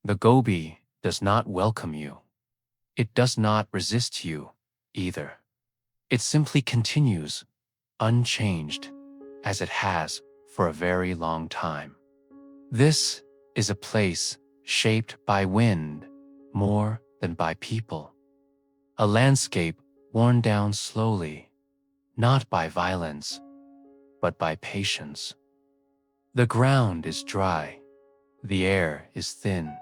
The Gobi does not welcome you. It does not resist you either. It simply continues, unchanged, as it has for a very long time. This is a place shaped by wind more than by people. A landscape worn down slowly, not by violence, but by patience. The ground is dry, the air is thin,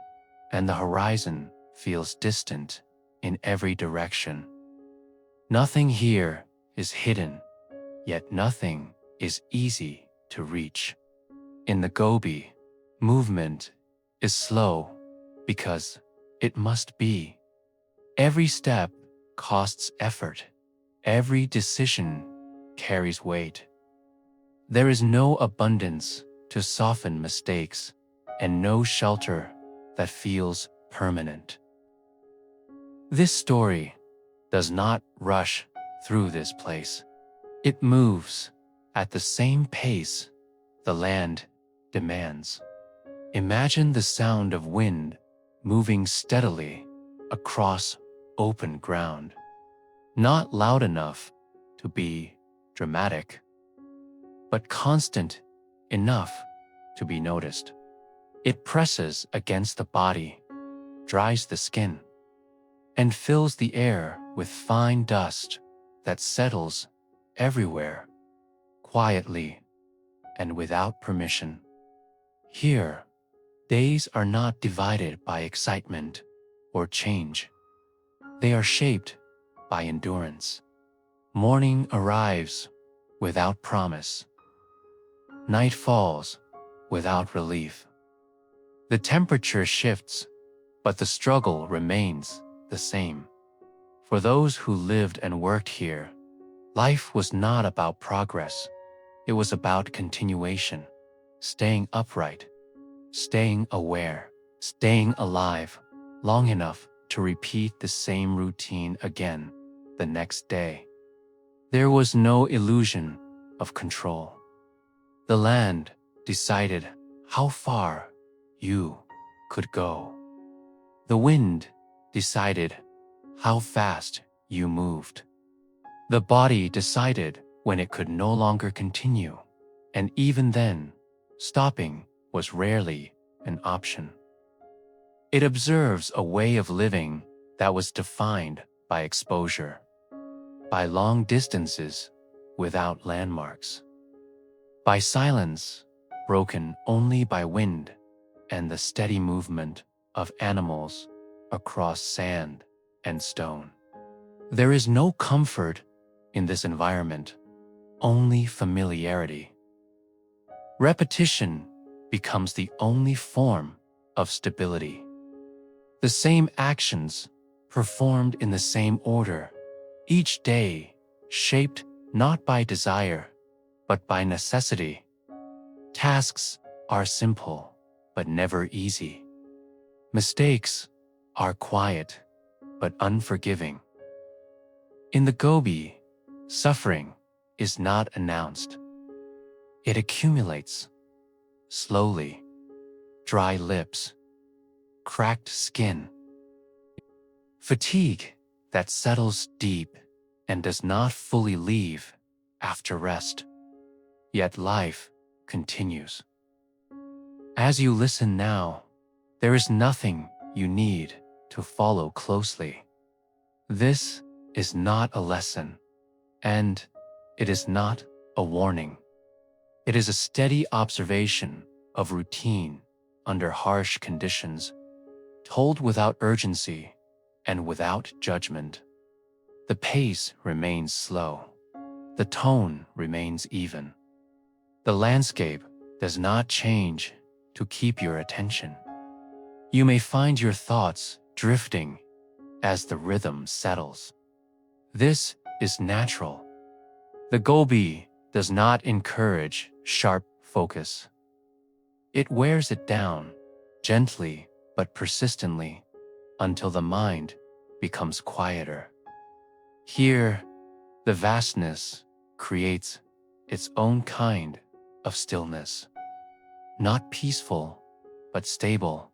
and the horizon feels distant in every direction. Nothing here is hidden, yet nothing is easy to reach. In the Gobi, movement is slow because it must be. Every step costs effort. Every decision carries weight. There is no abundance to soften mistakes and no shelter that feels permanent. This story does not rush through this place. It moves at the same pace the land demands. Imagine the sound of wind moving steadily across open ground, not loud enough to be dramatic, but constant enough to be noticed. It presses against the body, dries the skin, and fills the air with fine dust that settles everywhere, quietly and without permission. Here, days are not divided by excitement or change. They are shaped by endurance. Morning arrives without promise. Night falls without relief. The temperature shifts, but the struggle remains the same. For those who lived and worked here, life was not about progress. It was about continuation, staying upright, staying aware, staying alive long enough to repeat the same routine again the next day. There was no illusion of control. The land decided how far you could go. The wind decided how fast you moved. The body decided when it could no longer continue, and even then, stopping was rarely an option. It observes a way of living that was defined by exposure, by long distances without landmarks, by silence broken only by wind and the steady movement of animals across sand and stone. There is no comfort in this environment, only familiarity. Repetition becomes the only form of stability. The same actions performed in the same order, each day shaped not by desire, but by necessity. Tasks are simple, but never easy. Mistakes are quiet, but unforgiving. In the Gobi, suffering is not announced. It accumulates, slowly, dry lips, cracked skin, fatigue that settles deep and does not fully leave after rest. Yet life continues. As you listen now, there is nothing you need to follow closely. This is not a lesson, and it is not a warning. It is a steady observation of routine under harsh conditions, told without urgency and without judgment. The pace remains slow. The tone remains even. The landscape does not change to keep your attention. You may find your thoughts drifting as the rhythm settles. This is natural. The Gobi does not encourage sharp focus. It wears it down, gently but persistently, until the mind becomes quieter. Here, the vastness creates its own kind of stillness. Not peaceful, but stable.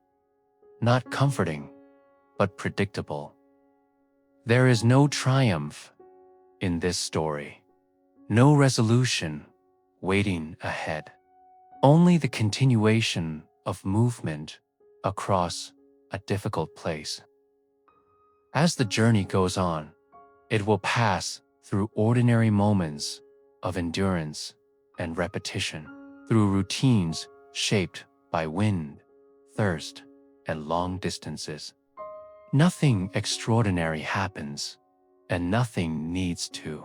not comforting, but predictable. There is no triumph in this story, no resolution waiting ahead, only the continuation of movement across a difficult place. As the journey goes on, it will pass through ordinary moments of endurance and repetition, through routines shaped by wind, thirst, and long distances. Nothing extraordinary happens, and nothing needs to.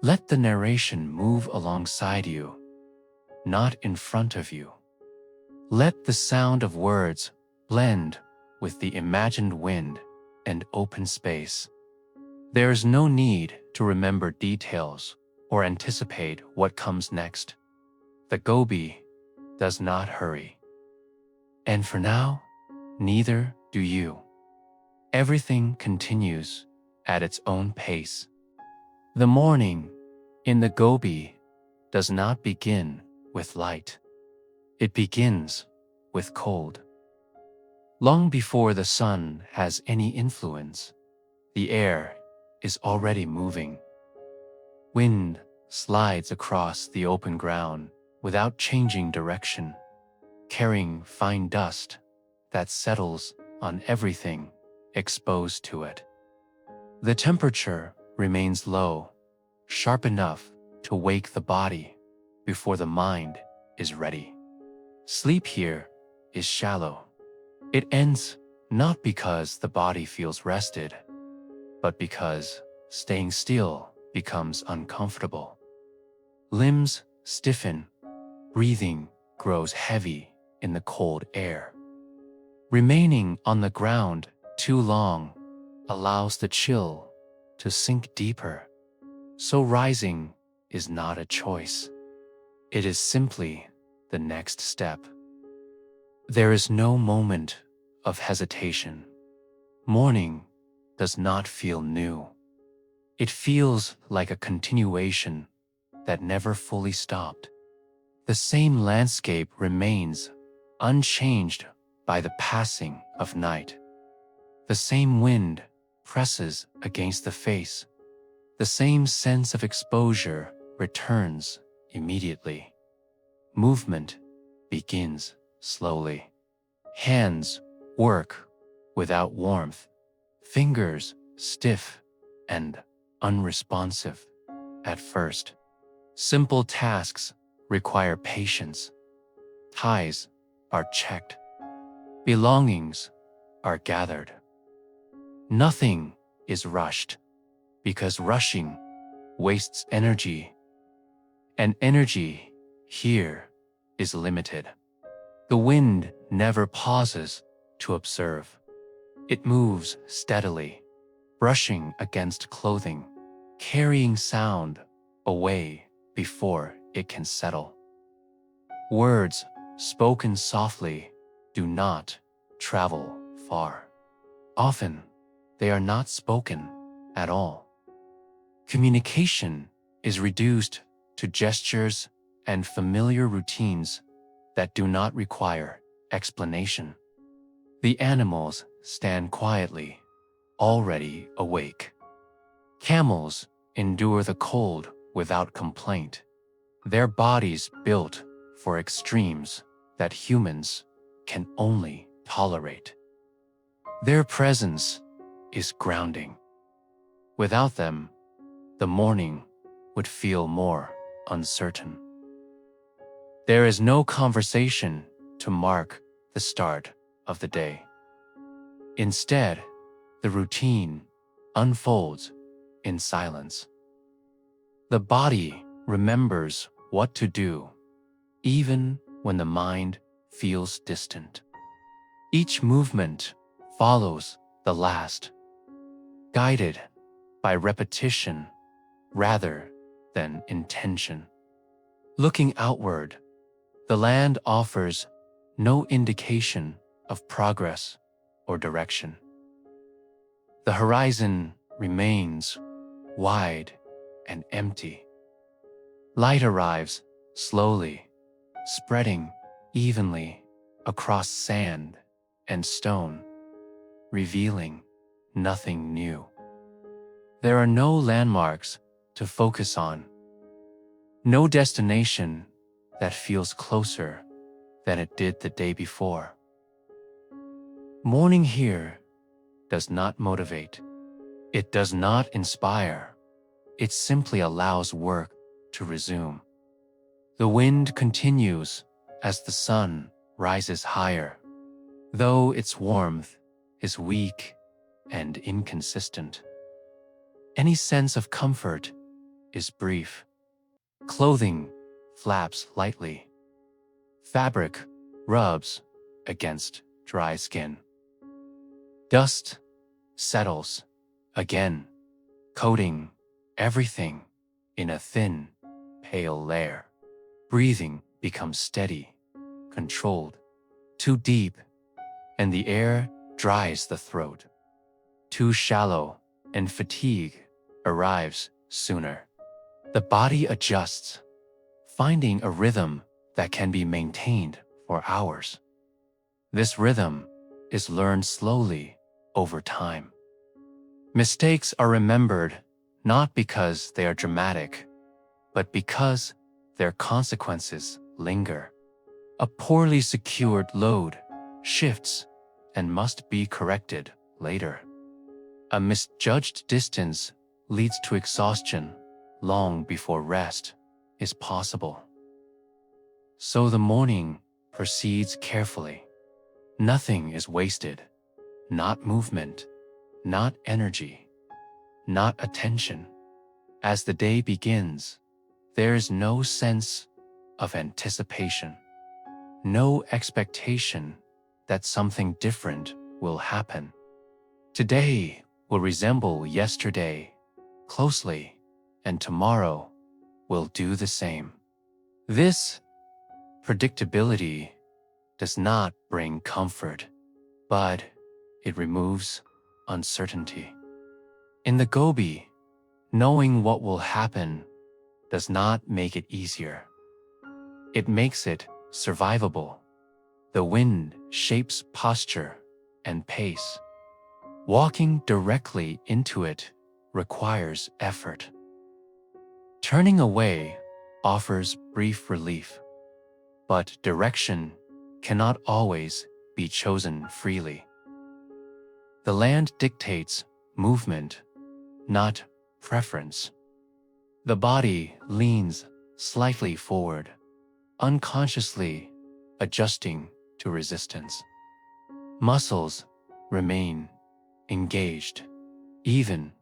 Let the narration move alongside you, not in front of you. Let the sound of words blend with the imagined wind and open space. There is no need to remember details or anticipate what comes next. The Gobi does not hurry. And for now, neither do you. Everything continues at its own pace. The morning in the Gobi does not begin with light. It begins with cold. Long before the sun has any influence, the air is already moving. Wind slides across the open ground without changing direction, carrying fine dust that settles on everything exposed to it. The temperature remains low, sharp enough to wake the body before the mind is ready. Sleep here is shallow. It ends not because the body feels rested, but because staying still becomes uncomfortable. Limbs stiffen, breathing grows heavy in the cold air. Remaining on the ground too long allows the chill to sink deeper, so rising is not a choice. It is simply the next step. There is no moment of hesitation. Morning does not feel new. It feels like a continuation that never fully stopped. The same landscape remains unchanged by the passing of night. The same wind presses against the face. The same sense of exposure returns immediately. Movement begins slowly. Hands work without warmth. Fingers stiff and unresponsive at first. Simple tasks require patience. Ties are checked. Belongings are gathered. Nothing is rushed, because rushing wastes energy, and energy here is limited. The wind never pauses to observe. It moves steadily, brushing against clothing, carrying sound away before it can settle. Words spoken softly do not travel far. Often, they are not spoken at all. Communication is reduced to gestures and familiar routines that do not require explanation. The animals stand quietly, already awake. Camels endure the cold without complaint, their bodies built for extremes that humans can only tolerate. Their presence is grounding. Without them, the morning would feel more uncertain. There is no conversation to mark the start of the day. Instead, the routine unfolds in silence. The body remembers what to do, even when the mind feels distant. Each movement follows the last, guided by repetition rather than intention. Looking outward, the land offers no indication of progress or direction. The horizon remains wide and empty. Light arrives slowly, spreading evenly across sand and stone, revealing nothing new. There are no landmarks to focus on, no destination that feels closer than it did the day before. Morning here does not motivate. It does not inspire. It simply allows work to resume. The wind continues as the sun rises higher, though its warmth is weak and inconsistent. Any sense of comfort is brief. Clothing flaps lightly. Fabric rubs against dry skin. Dust settles again, coating everything in a thin, pale layer. Breathing becomes steady, controlled, too deep, and the air dries the throat. Too shallow, and fatigue arrives sooner. The body adjusts, finding a rhythm that can be maintained for hours. This rhythm is learned slowly over time. Mistakes are remembered not because they are dramatic, but because their consequences linger. A poorly secured load shifts and must be corrected later. A misjudged distance leads to exhaustion long before rest is possible. So the morning proceeds carefully. Nothing is wasted, not movement, not energy, not attention. As the day begins, there is no sense of anticipation, no expectation that something different will happen. Today will resemble yesterday closely, and tomorrow will do the same. This predictability does not bring comfort, but it removes uncertainty. In the Gobi, knowing what will happen does not make it easier. It makes it survivable. The wind shapes posture and pace. Walking directly into it requires effort. Turning away offers brief relief, but direction cannot always be chosen freely. The land dictates movement, not preference. The body leans slightly forward, unconsciously adjusting to resistance. Muscles remain engaged, even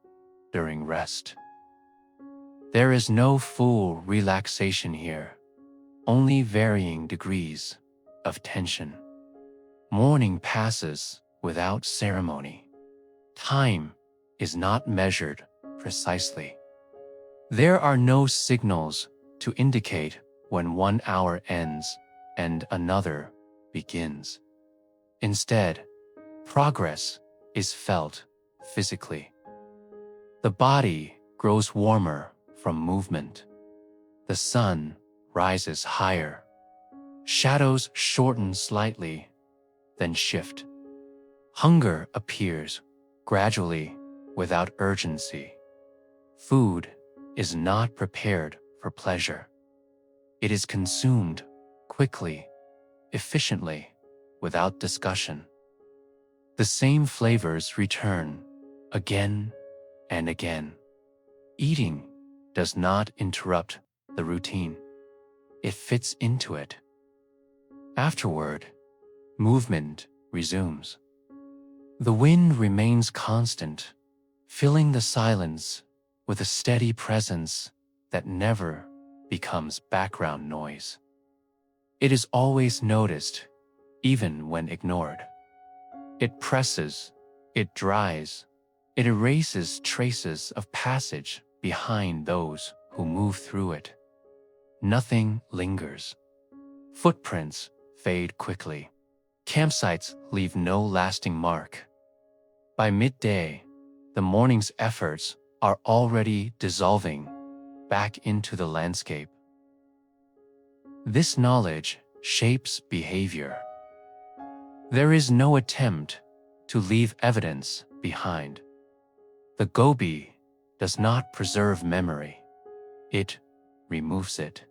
during rest. There is no full relaxation here, only varying degrees of tension. Morning passes without ceremony. Time is not measured precisely. There are no signals to indicate when 1 hour ends and another begins. Instead, progress is felt physically. The body grows warmer from movement. The sun rises higher. Shadows shorten slightly, then shift. Hunger appears gradually without urgency. Food is not prepared for pleasure. It is consumed quickly, efficiently, without discussion. The same flavors return again and again. Eating does not interrupt the routine. It fits into it. Afterward, movement resumes. The wind remains constant, filling the silence with a steady presence that never becomes background noise. It is always noticed, even when ignored. It presses, it dries, it erases traces of passage behind those who move through it. Nothing lingers. Footprints fade quickly. Campsites leave no lasting mark. By midday, the morning's efforts are already dissolving back into the landscape. This knowledge shapes behavior. There is no attempt to leave evidence behind. The Gobi does not preserve memory. It removes it.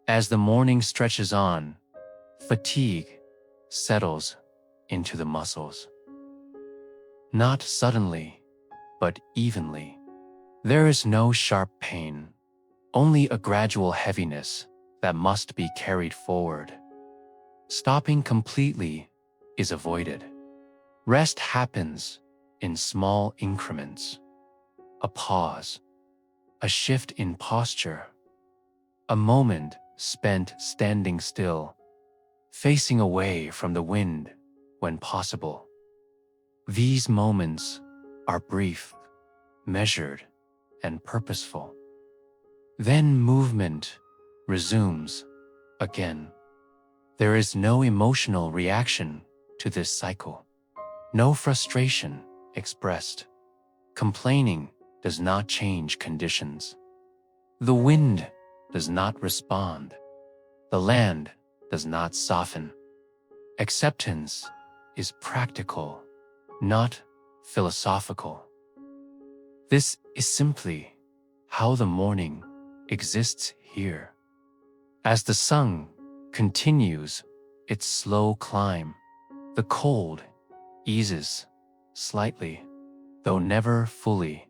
As the morning stretches on, fatigue settles into the muscles. Not suddenly, but evenly. There is no sharp pain, only a gradual heaviness that must be carried forward. Stopping completely is avoided. Rest happens in small increments. A pause, a shift in posture, a moment spent standing still, facing away from the wind when possible. These moments are brief, measured, and purposeful. Then movement resumes again. There is no emotional reaction to this cycle, no frustration expressed. Complaining does not change conditions. The wind does not respond. The land does not soften. Acceptance is practical, not philosophical. This is simply how the morning exists here. As the sun continues its slow climb, the cold eases slightly, though never fully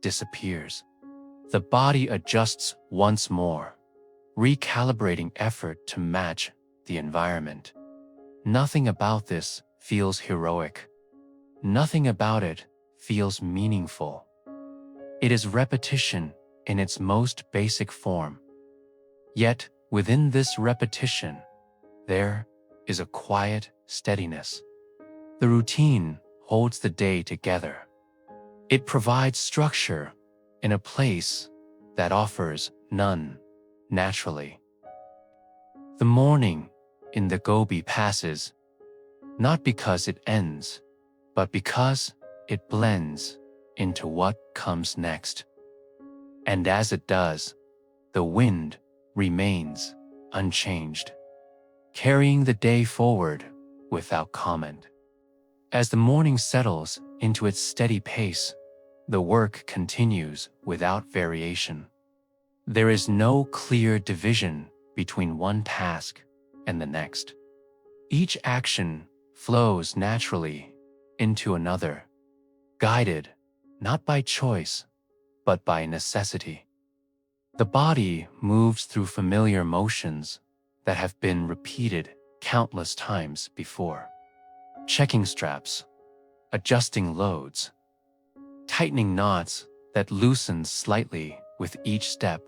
disappears. The body adjusts once more, recalibrating effort to match the environment. Nothing about this feels heroic. Nothing about it feels meaningful. It is repetition in its most basic form. Yet, within this repetition, there is a quiet steadiness. The routine holds the day together. It provides structure in a place that offers none naturally. The morning in the Gobi passes, not because it ends, but because it blends into what comes next. And as it does, the wind remains unchanged, carrying the day forward without comment. As the morning settles into its steady pace, the work continues without variation. There is no clear division between one task and the next. Each action flows naturally into another, guided not by choice, but by necessity. The body moves through familiar motions that have been repeated countless times before. Checking straps, adjusting loads, tightening knots that loosen slightly with each step.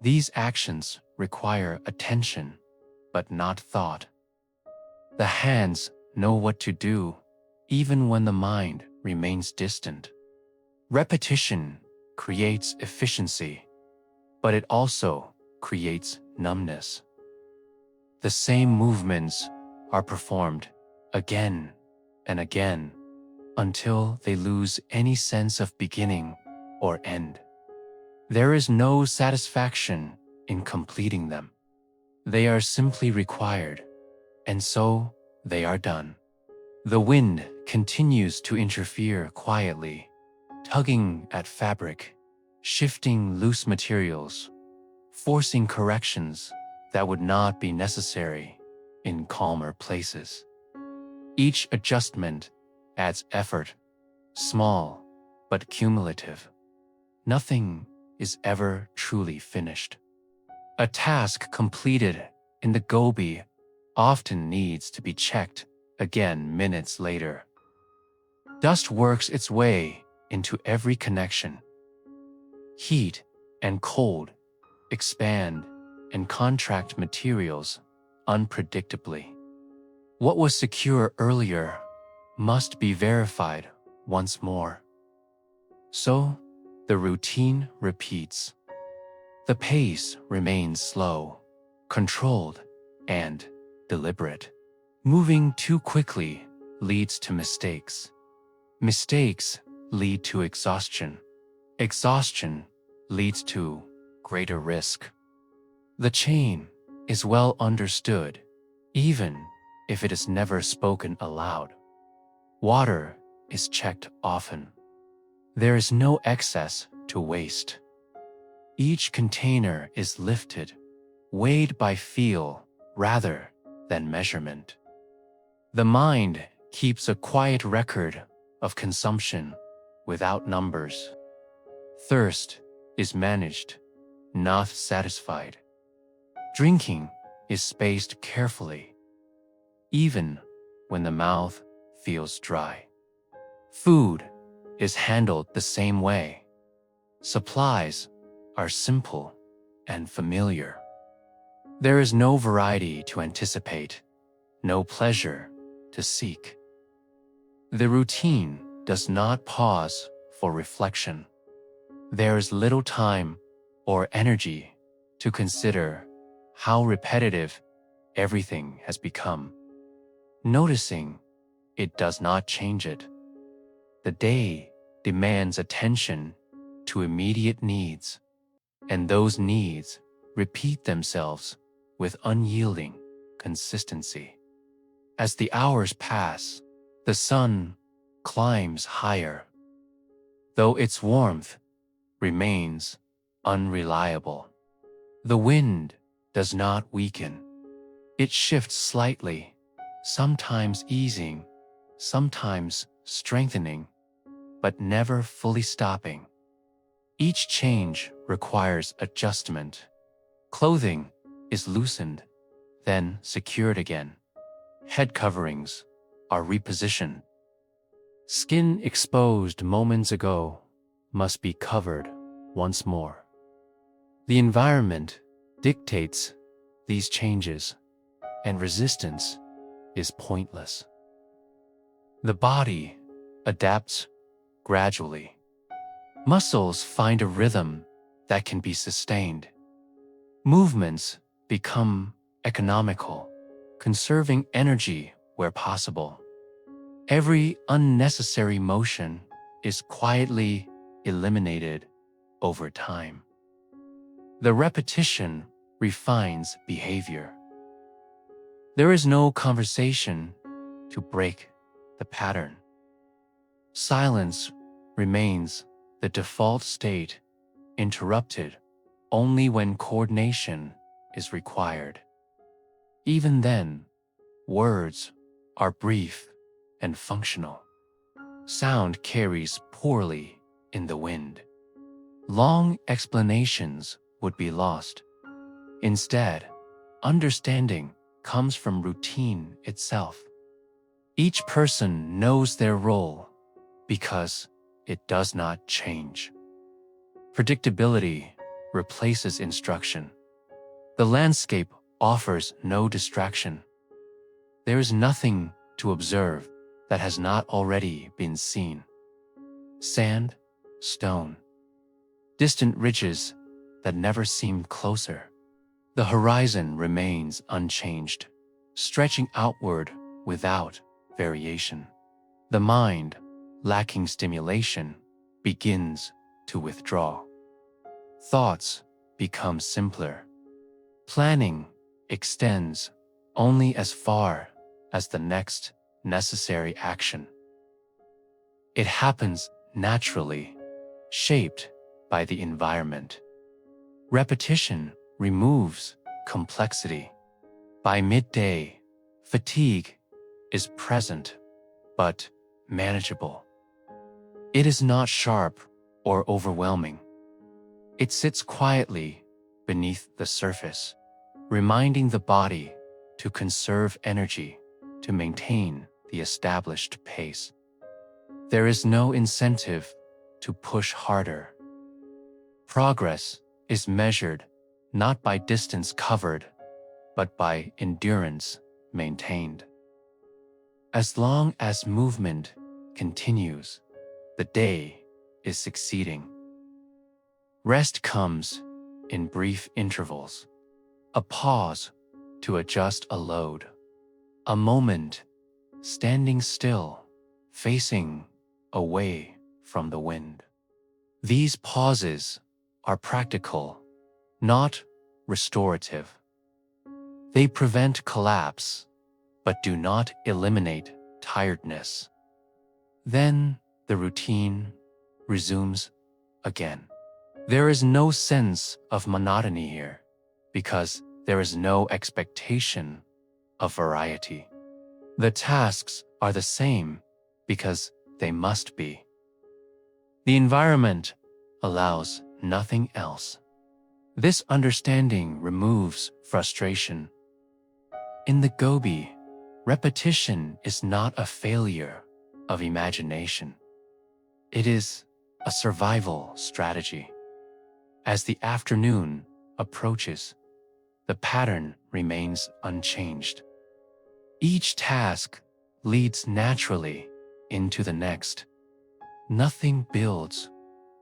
These actions require attention, but not thought. The hands know what to do, even when the mind remains distant. Repetition creates efficiency, but it also creates numbness. The same movements are performed again and again until they lose any sense of beginning or end. There is no satisfaction in completing them. They are simply required, and so they are done. The wind continues to interfere quietly, tugging at fabric, shifting loose materials, forcing corrections that would not be necessary in calmer places. Each adjustment adds effort, small but cumulative. Nothing is ever truly finished. A task completed in the Gobi often needs to be checked again minutes later. Dust works its way into every connection. Heat and cold expand and contract materials unpredictably. What was secure earlier must be verified once more. So, the routine repeats. The pace remains slow, controlled, and deliberate. Moving too quickly leads to mistakes. Mistakes lead to exhaustion. Exhaustion leads to greater risk. The chain is well understood, even if it is never spoken aloud. Water is checked often. There is no excess to waste. Each container is lifted, weighed by feel rather than measurement. The mind keeps a quiet record of consumption without numbers. Thirst is managed, not satisfied. Drinking is spaced carefully, even when the mouth feels dry. Food is handled the same way. Supplies are simple and familiar. There is no variety to anticipate, no pleasure to seek. The routine does not pause for reflection. There is little time or energy to consider how repetitive everything has become. Noticing it does not change it. The day demands attention to immediate needs, and those needs repeat themselves with unyielding consistency. As the hours pass, the sun climbs higher, though its warmth remains unreliable. The wind does not weaken. It shifts slightly, sometimes easing, sometimes strengthening, but never fully stopping. Each change requires adjustment. Clothing is loosened, then secured again. Head coverings are repositioned. Skin exposed moments ago must be covered once more. The environment dictates these changes, and resistance is pointless. The body adapts gradually. Muscles find a rhythm that can be sustained. Movements become economical, conserving energy where possible. Every unnecessary motion is quietly eliminated over time. The repetition refines behavior. There is no conversation to break the pattern. Silence remains the default state, interrupted only when coordination is required. Even then, words are brief and functional. Sound carries poorly in the wind. Long explanations would be lost. Instead, understanding comes from routine itself. Each person knows their role because it does not change. Predictability replaces instruction. The landscape offers no distraction. There is nothing to observe that has not already been seen. Sand, stone, distant ridges that never seemed closer. The horizon remains unchanged, stretching outward without variation. The mind, lacking stimulation, begins to withdraw. Thoughts become simpler. Planning extends only as far as the next necessary action. It happens naturally, shaped by the environment. Repetition removes complexity. By midday, fatigue is present, but manageable. It is not sharp or overwhelming. It sits quietly beneath the surface, reminding the body to conserve energy, to maintain the established pace. There is no incentive to push harder. Progress is measured not by distance covered, but by endurance maintained. As long as movement continues, the day is succeeding. Rest comes in brief intervals, a pause to adjust a load, a moment standing still, facing away from the wind. These pauses are practical, not restorative. They prevent collapse, but do not eliminate tiredness. Then the routine resumes again. There is no sense of monotony here, because there is no expectation of variety. The tasks are the same because they must be. The environment allows nothing else. This understanding removes frustration. In the Gobi, repetition is not a failure of imagination. It is a survival strategy. As the afternoon approaches, the pattern remains unchanged. Each task leads naturally into the next. Nothing builds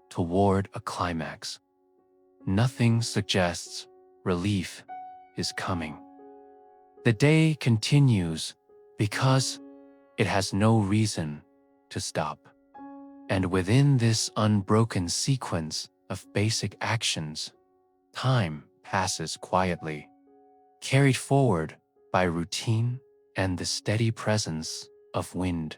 toward a climax. Nothing suggests relief is coming. The day continues because it has no reason to stop. And within this unbroken sequence of basic actions, time passes quietly, carried forward by routine and the steady presence of wind.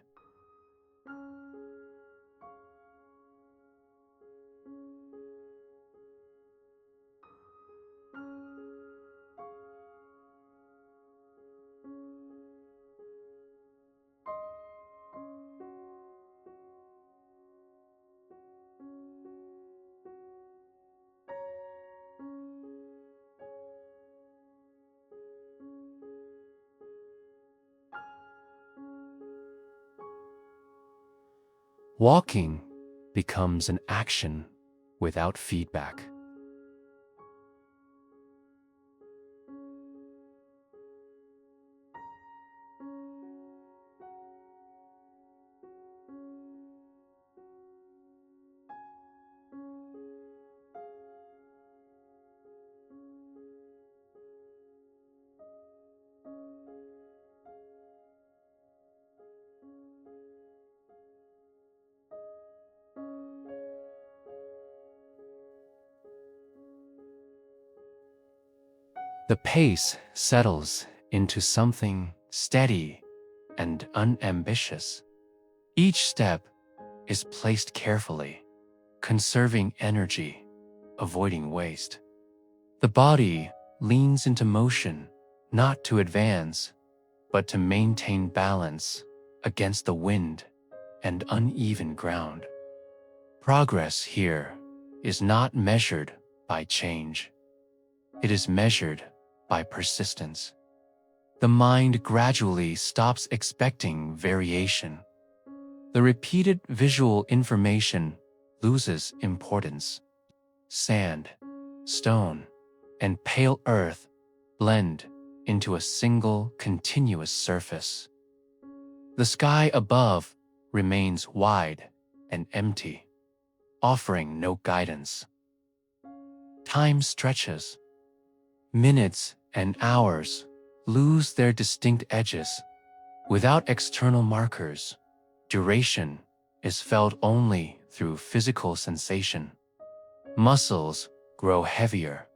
Walking becomes an action without feedback. The pace settles into something steady and unambitious. Each step is placed carefully, conserving energy, avoiding waste. The body leans into motion, not to advance, but to maintain balance against the wind and uneven ground. Progress here is not measured by change. It is measured by persistence. The mind gradually stops expecting variation. The repeated visual information loses importance. Sand, stone, and pale earth blend into a single continuous surface. The sky above remains wide and empty, offering no guidance. Time stretches. Minutes and hours lose their distinct edges. Without external markers, duration is felt only through physical sensation. Muscles grow heavier.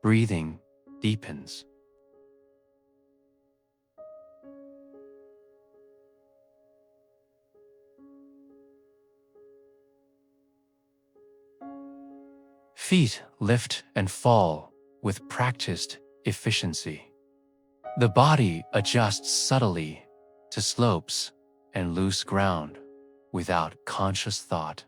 Breathing deepens. Feet lift and fall with practiced efficiency. The body adjusts subtly to slopes and loose ground without conscious thought.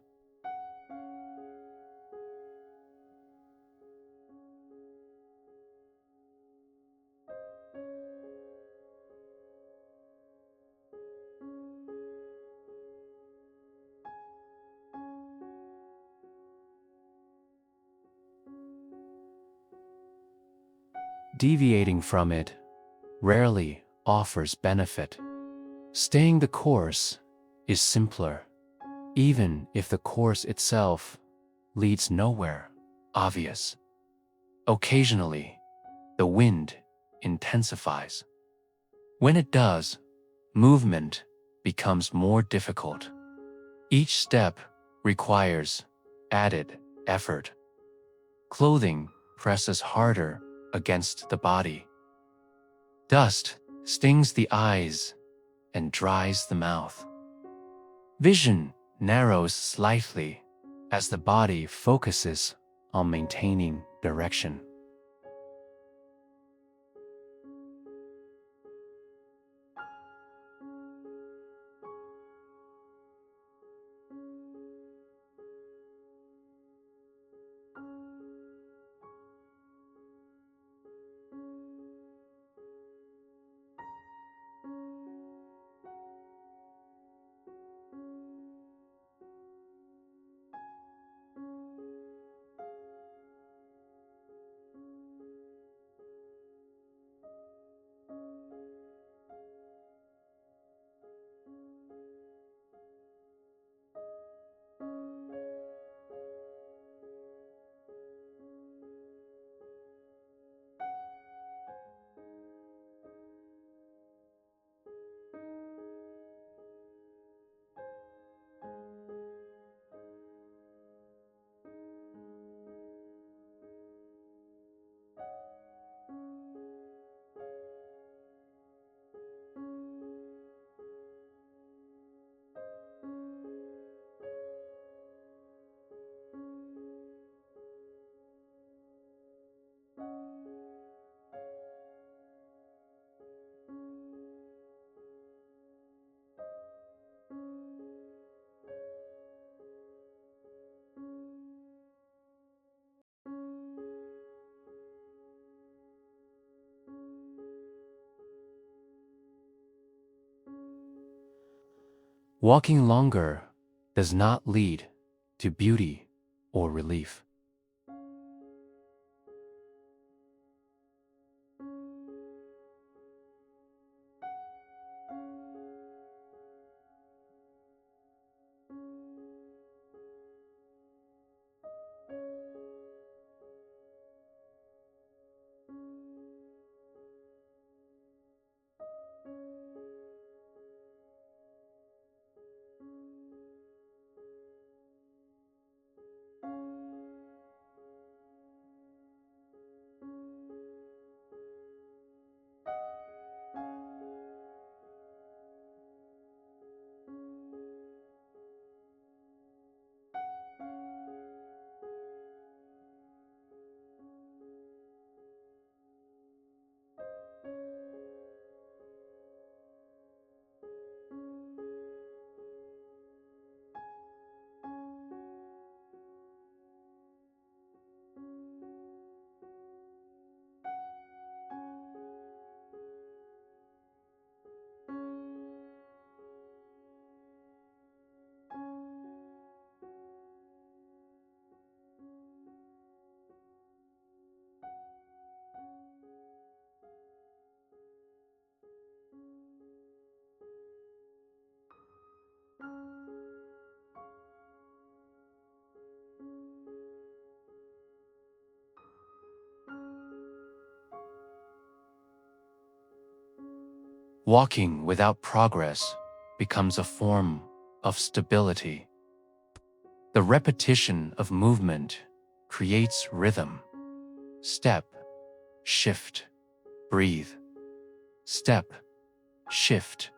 Deviating from it rarely offers benefit. Staying the course is simpler, even if the course itself leads nowhere obvious. Occasionally, the wind intensifies. When it does, movement becomes more difficult. Each step requires added effort. Clothing presses harder against the body. Dust stings the eyes, and dries the mouth. Vision narrows slightly as the body focuses on maintaining direction. Walking longer does not lead to beauty or relief. Walking without progress becomes a form of stability. The repetition of movement creates rhythm. Step, shift, breathe. Step, shift,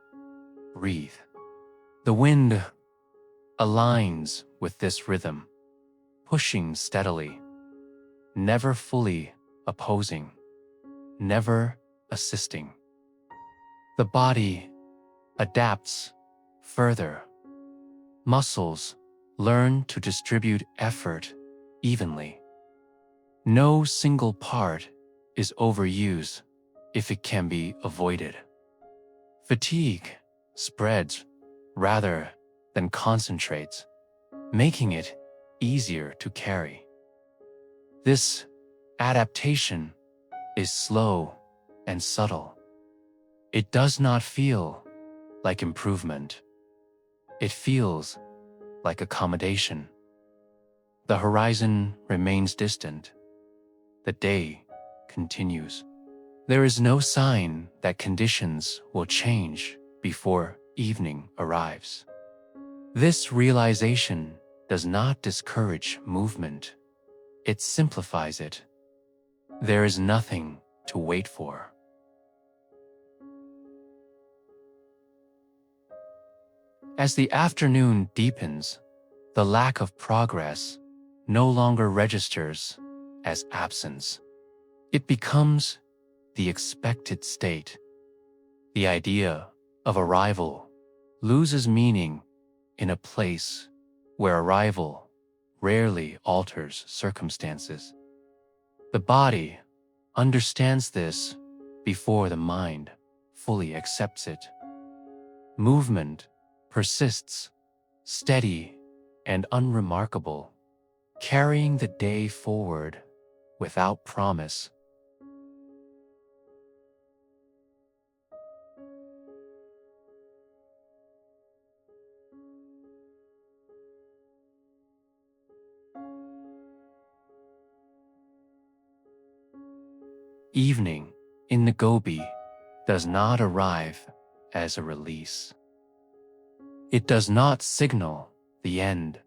breathe. The wind aligns with this rhythm, pushing steadily, never fully opposing, never assisting. The body adapts further. Muscles learn to distribute effort evenly. No single part is overused if it can be avoided. Fatigue spreads rather than concentrates, making it easier to carry. This adaptation is slow and subtle. It does not feel like improvement. It feels like accommodation. The horizon remains distant. The day continues. There is no sign that conditions will change before evening arrives. This realization does not discourage movement. It simplifies it. There is nothing to wait for. As the afternoon deepens, the lack of progress no longer registers as absence. It becomes the expected state. The idea of arrival loses meaning in a place where arrival rarely alters circumstances. The body understands this before the mind fully accepts it. Movement persists, steady and unremarkable, carrying the day forward without promise. Evening in the Gobi does not arrive as a release. It does not signal the end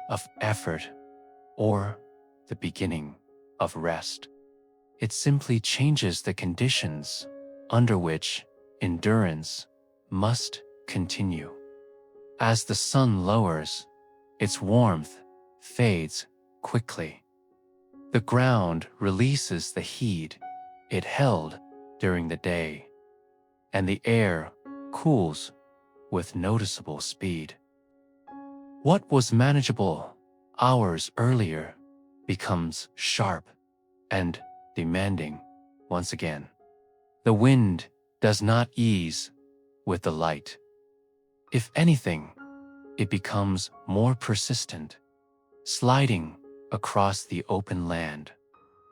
of effort or the beginning of rest. It simply changes the conditions under which endurance must continue. As the sun lowers, its warmth fades quickly. The ground releases the heat it held during the day, and the air cools with noticeable speed. What was manageable hours earlier becomes sharp and demanding once again. The wind does not ease with the light. If anything, it becomes more persistent, sliding across the open land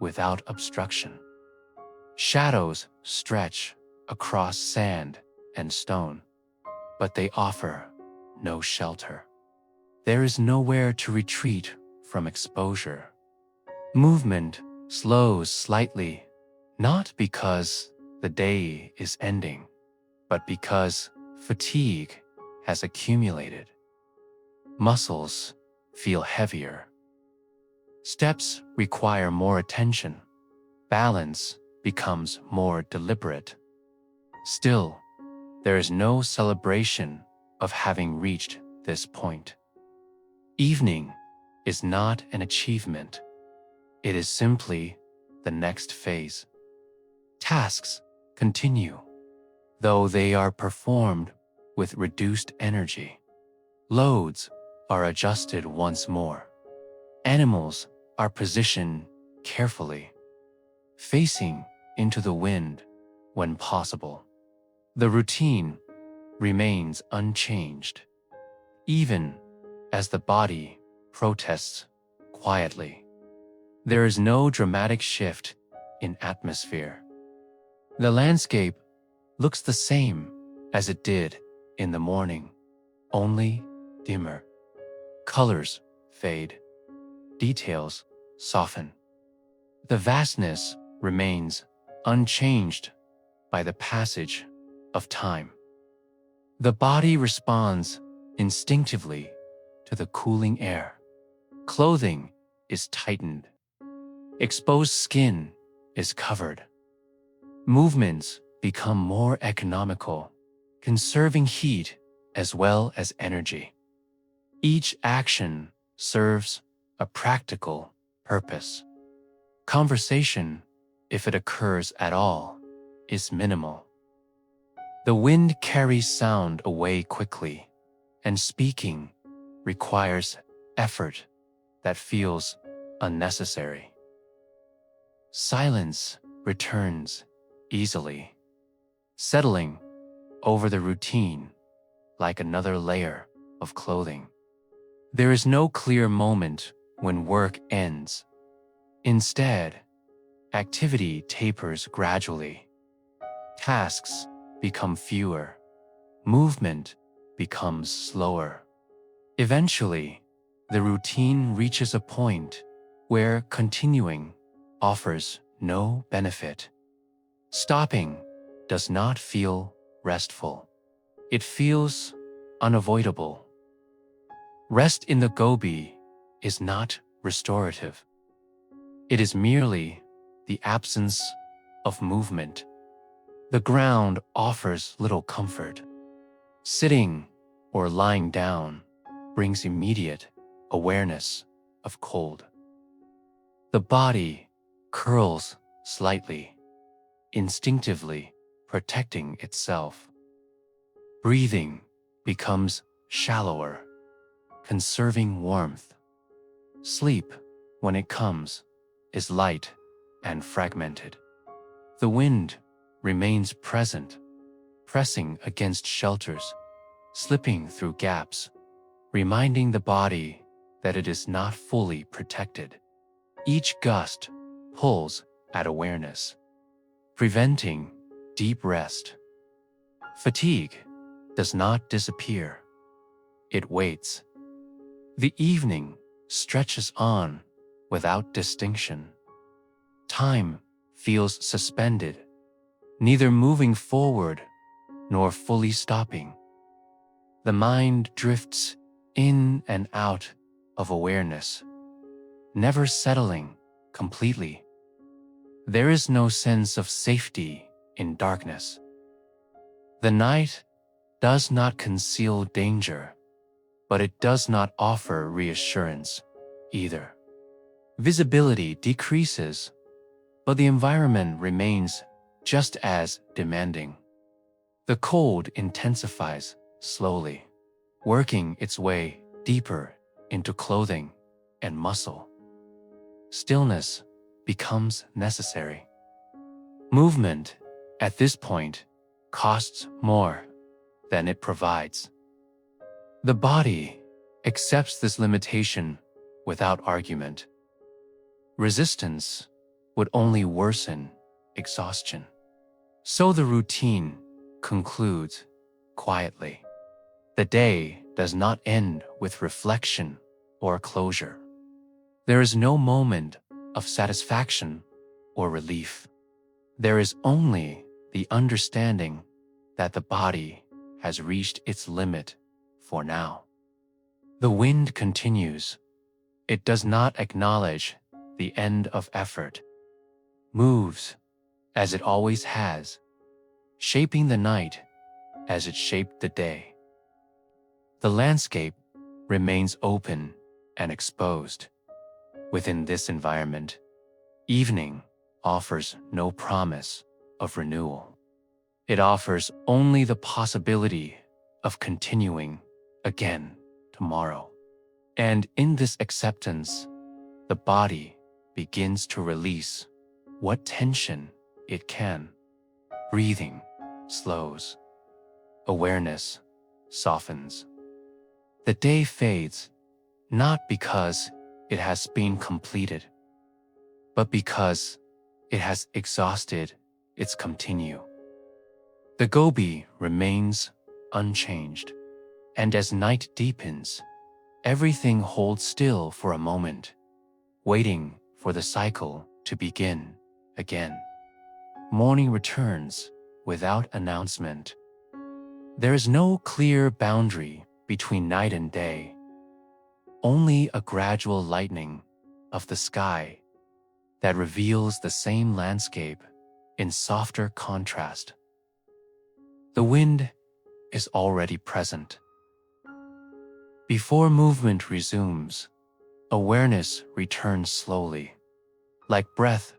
without obstruction. Shadows stretch across sand and stone, but they offer no shelter. There is nowhere to retreat from exposure. Movement slows slightly, not because the day is ending, but because fatigue has accumulated. Muscles feel heavier. Steps require more attention. Balance becomes more deliberate. Still, there is no celebration of having reached this point. Evening is not an achievement. It is simply the next phase. Tasks continue, though they are performed with reduced energy. Loads are adjusted once more. Animals are positioned carefully, facing into the wind when possible. The routine remains unchanged, even as the body protests quietly. There is no dramatic shift in atmosphere. The landscape looks the same as it did in the morning, only dimmer. Colors fade, details soften. The vastness remains unchanged by the passage of time. The body responds instinctively to the cooling air. Clothing is tightened. Exposed skin is covered. Movements become more economical, conserving heat as well as energy. Each action serves a practical purpose. Conversation, if it occurs at all, is minimal. The wind carries sound away quickly, and speaking requires effort that feels unnecessary. Silence returns easily, settling over the routine like another layer of clothing. There is no clear moment when work ends. Instead, activity tapers gradually. Tasks become fewer. Movement becomes slower. Eventually, the routine reaches a point where continuing offers no benefit. Stopping does not feel restful. It feels unavoidable. Rest in the Gobi is not restorative. It is merely the absence of movement. The ground offers little comfort. Sitting or lying down brings immediate awareness of cold. The body curls slightly, instinctively protecting itself. Breathing becomes shallower, conserving warmth. Sleep, when it comes, is light and fragmented. The wind remains present, pressing against shelters, slipping through gaps, reminding the body that it is not fully protected. Each gust pulls at awareness, preventing deep rest. Fatigue does not disappear. It waits. The evening stretches on without distinction. Time feels suspended, neither moving forward nor fully stopping. The mind drifts in and out of awareness, never settling completely. There is no sense of safety in darkness. The night does not conceal danger, but it does not offer reassurance either. Visibility decreases, but the environment remains just as demanding. The cold intensifies slowly, working its way deeper into clothing and muscle. Stillness becomes necessary. Movement, at this point, costs more than it provides. The body accepts this limitation without argument. Resistance would only worsen exhaustion. So the routine concludes quietly. The day does not end with reflection or closure. There is no moment of satisfaction or relief. There is only the understanding that the body has reached its limit for now. The wind continues. It does not acknowledge the end of effort. Moves as it always has, shaping the night as it shaped the day. The landscape remains open and exposed. Within this environment, evening offers no promise of renewal. It offers only the possibility of continuing again tomorrow. And in this acceptance, the body begins to release what tension it can. Breathing slows. Awareness softens. The day fades, not because it has been completed, but because it has exhausted its continue. The Gobi remains unchanged, and as night deepens, everything holds still for a moment, waiting for the cycle to begin again. Morning returns without announcement. There is no clear boundary between night and day, only a gradual lightening of the sky that reveals the same landscape in softer contrast. The wind is already present. Before movement resumes, awareness returns slowly, like breath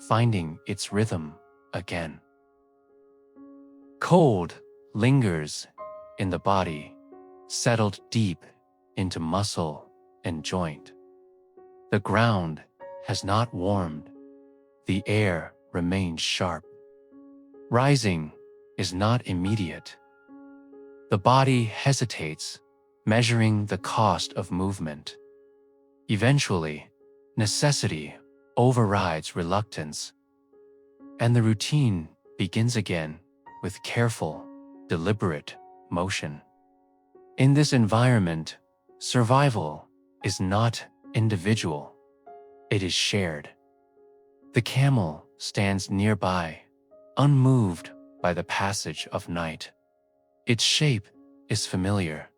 finding its rhythm again. Cold lingers in the body, settled deep into muscle and joint. The ground has not warmed. The air remains sharp. Rising is not immediate. The body hesitates, measuring the cost of movement. Eventually, necessity overrides reluctance, and the routine begins again with careful, deliberate motion. In this environment, survival is not individual, it is shared. The camel stands nearby, unmoved by the passage of night. Its shape is familiar,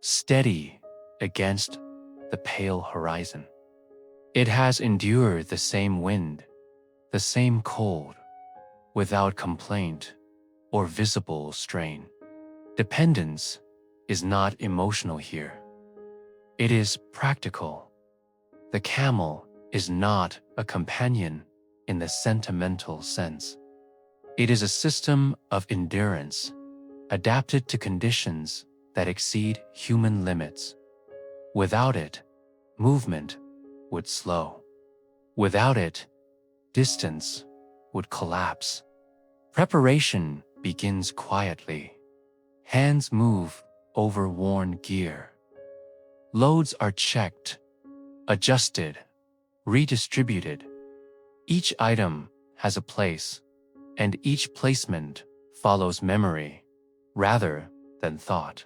steady against the pale horizon. It has endured the same wind, the same cold, without complaint or visible strain. Dependence is not emotional here. It is practical. The camel is not a companion in the sentimental sense. It is a system of endurance, adapted to conditions that exceed human limits. Without it, movement would slow. Without it, distance would collapse. Preparation begins quietly. Hands move over worn gear. Loads are checked, adjusted, redistributed. Each item has a place, and each placement follows memory rather than thought.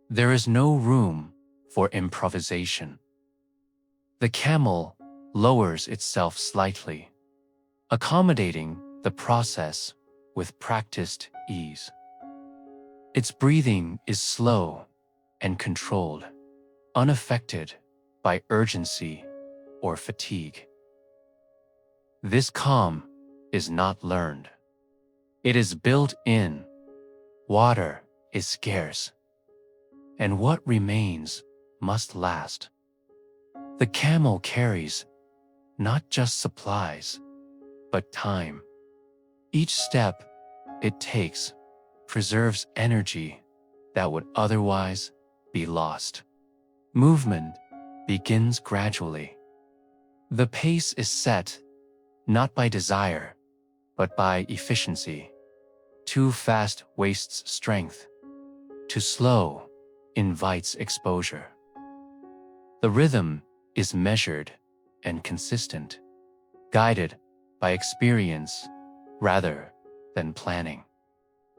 There is no room for improvisation. The camel lowers itself slightly, accommodating the process with practiced ease. Its breathing is slow and controlled, unaffected by urgency or fatigue. This calm is not learned. It is built in. Water is scarce, and what remains must last. The camel carries not just supplies, but time. Each step it takes preserves energy that would otherwise be lost. Movement begins gradually. The pace is set not by desire, but by efficiency. Too fast wastes strength. Too slow invites exposure. The rhythm is measured and consistent, guided by experience rather than planning.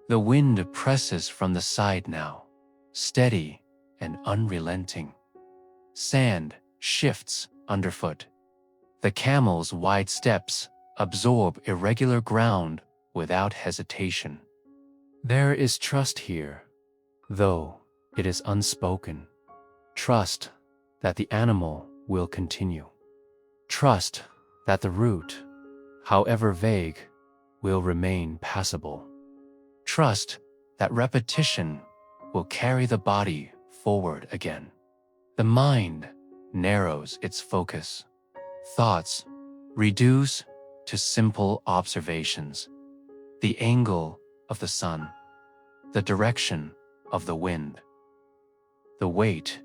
The wind presses from the side now, steady and unrelenting. Sand shifts underfoot. The camel's wide steps absorb irregular ground without hesitation. There is trust here, though it is unspoken. Trust that the animal will continue. Trust that the route, however vague, will remain passable. Trust that repetition will carry the body forward again. The mind narrows its focus. Thoughts reduce to simple observations. The angle of the sun, the direction of the wind, the weight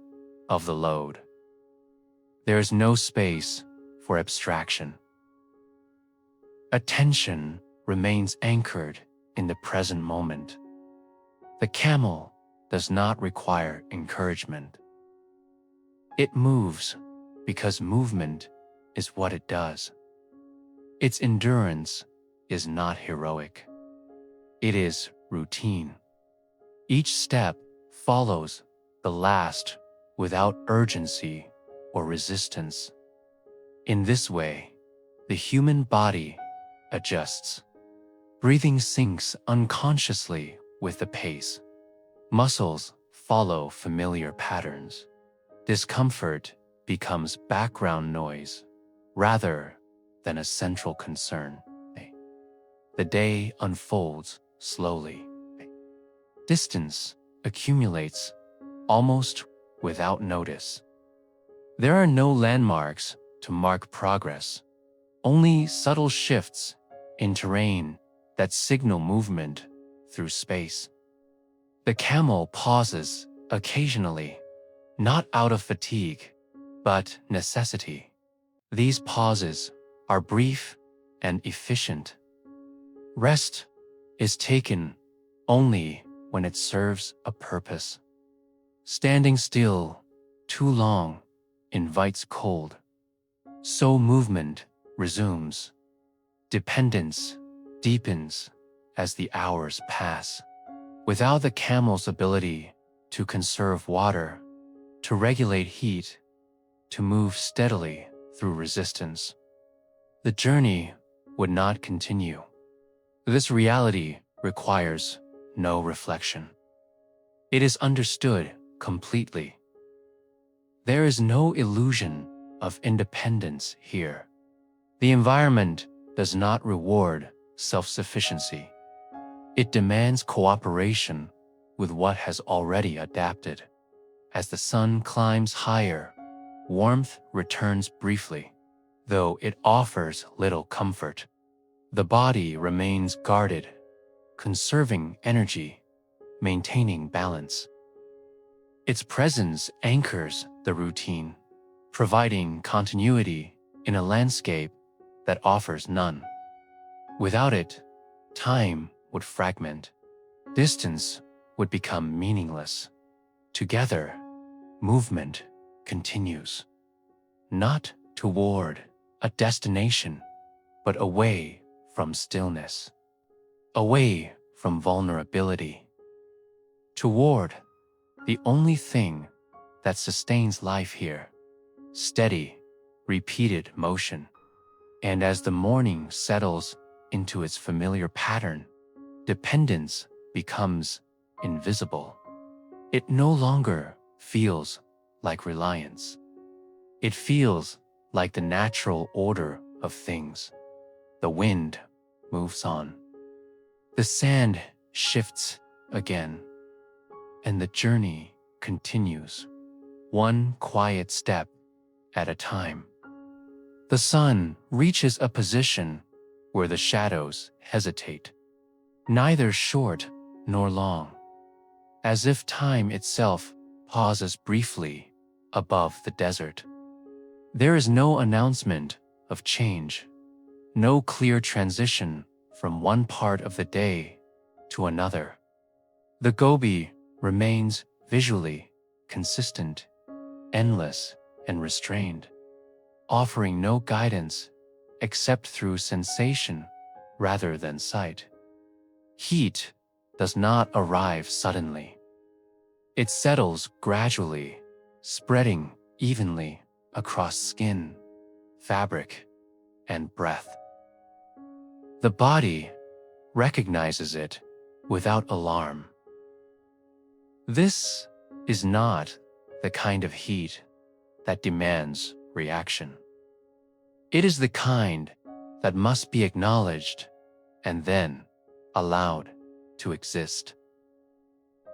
of the load. There is no space for abstraction. Attention remains anchored in the present moment. The camel does not require encouragement. It moves because movement is what it does. Its endurance is not heroic. It is routine. Each step follows the last without urgency or resistance. In this way, the human body adjusts. Breathing syncs unconsciously with the pace. Muscles follow familiar patterns. Discomfort becomes background noise rather than a central concern. The day unfolds slowly. Distance accumulates almost without notice. There are no landmarks to mark progress, only subtle shifts in terrain that signal movement through space. The camel pauses occasionally, not out of fatigue, but necessity. These pauses are brief and efficient. Rest is taken only when it serves a purpose. Standing still too long invites cold. So movement resumes. Dependence deepens as the hours pass. Without the camel's ability to conserve water, to regulate heat, to move steadily through resistance, the journey would not continue. This reality requires no reflection. It is understood completely. There is no illusion of independence here. The environment does not reward self-sufficiency. It demands cooperation with what has already adapted. As the sun climbs higher, warmth returns briefly, though it offers little comfort. The body remains guarded, conserving energy, maintaining balance. Its presence anchors the routine, providing continuity in a landscape that offers none. Without it, time would fragment. Distance would become meaningless. Together, movement continues, not toward a destination, but away from stillness, away from vulnerability, toward the only thing that sustains life here, steady, repeated motion. And as the morning settles into its familiar pattern, dependence becomes invisible. It no longer feels like reliance. It feels like the natural order of things. The wind moves on. The sand shifts again, and the journey continues, one quiet step at a time. The sun reaches a position where the shadows hesitate, neither short nor long, as if time itself pauses briefly above the desert. There is no announcement of change, no clear transition from one part of the day to another. The Gobi remains visually consistent, endless, and restrained, offering no guidance except through sensation rather than sight. Heat does not arrive suddenly. It settles gradually, spreading evenly across skin, fabric, and breath. The body recognizes it without alarm. This is not the kind of heat that demands reaction. It is the kind that must be acknowledged and then allowed to exist.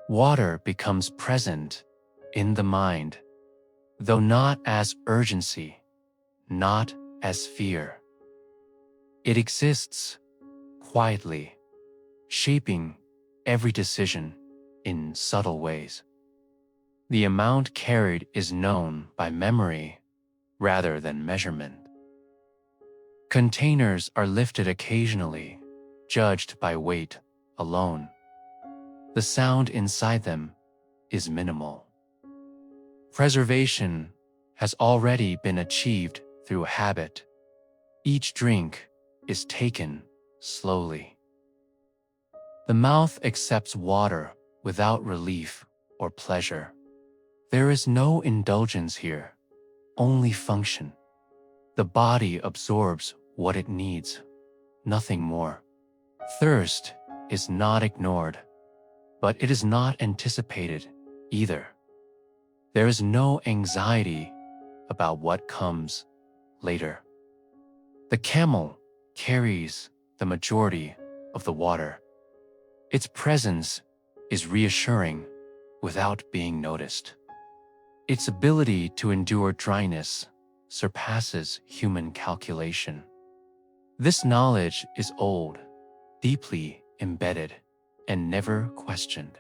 Water becomes present in the mind, though not as urgency, not as fear. It exists quietly, shaping every decision in subtle ways. The amount carried is known by memory rather than measurement. Containers are lifted occasionally, judged by weight alone. The sound inside them is minimal. Preservation has already been achieved through habit. Each drink is taken slowly. The mouth accepts water without relief or pleasure. There is no indulgence here, only function. The body absorbs what it needs, nothing more. Thirst is not ignored, but it is not anticipated either. There is no anxiety about what comes later. The camel carries the majority of the water. Its presence is reassuring without being noticed. Its ability to endure dryness surpasses human calculation. This knowledge is old, deeply embedded, and never questioned.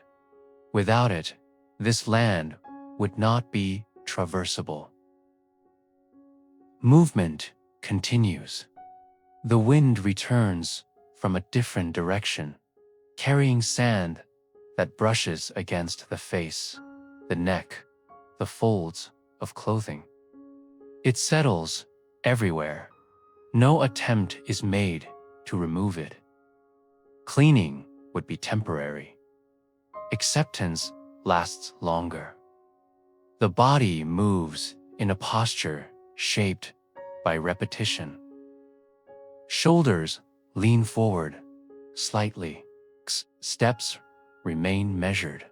Without it, this land would not be traversable. Movement continues. The wind returns from a different direction, carrying sand that brushes against the face, the neck, the folds of clothing. It settles everywhere. No attempt is made to remove it. Cleaning would be temporary. Acceptance lasts longer. The body moves in a posture shaped by repetition. Shoulders lean forward slightly. Steps remain measured.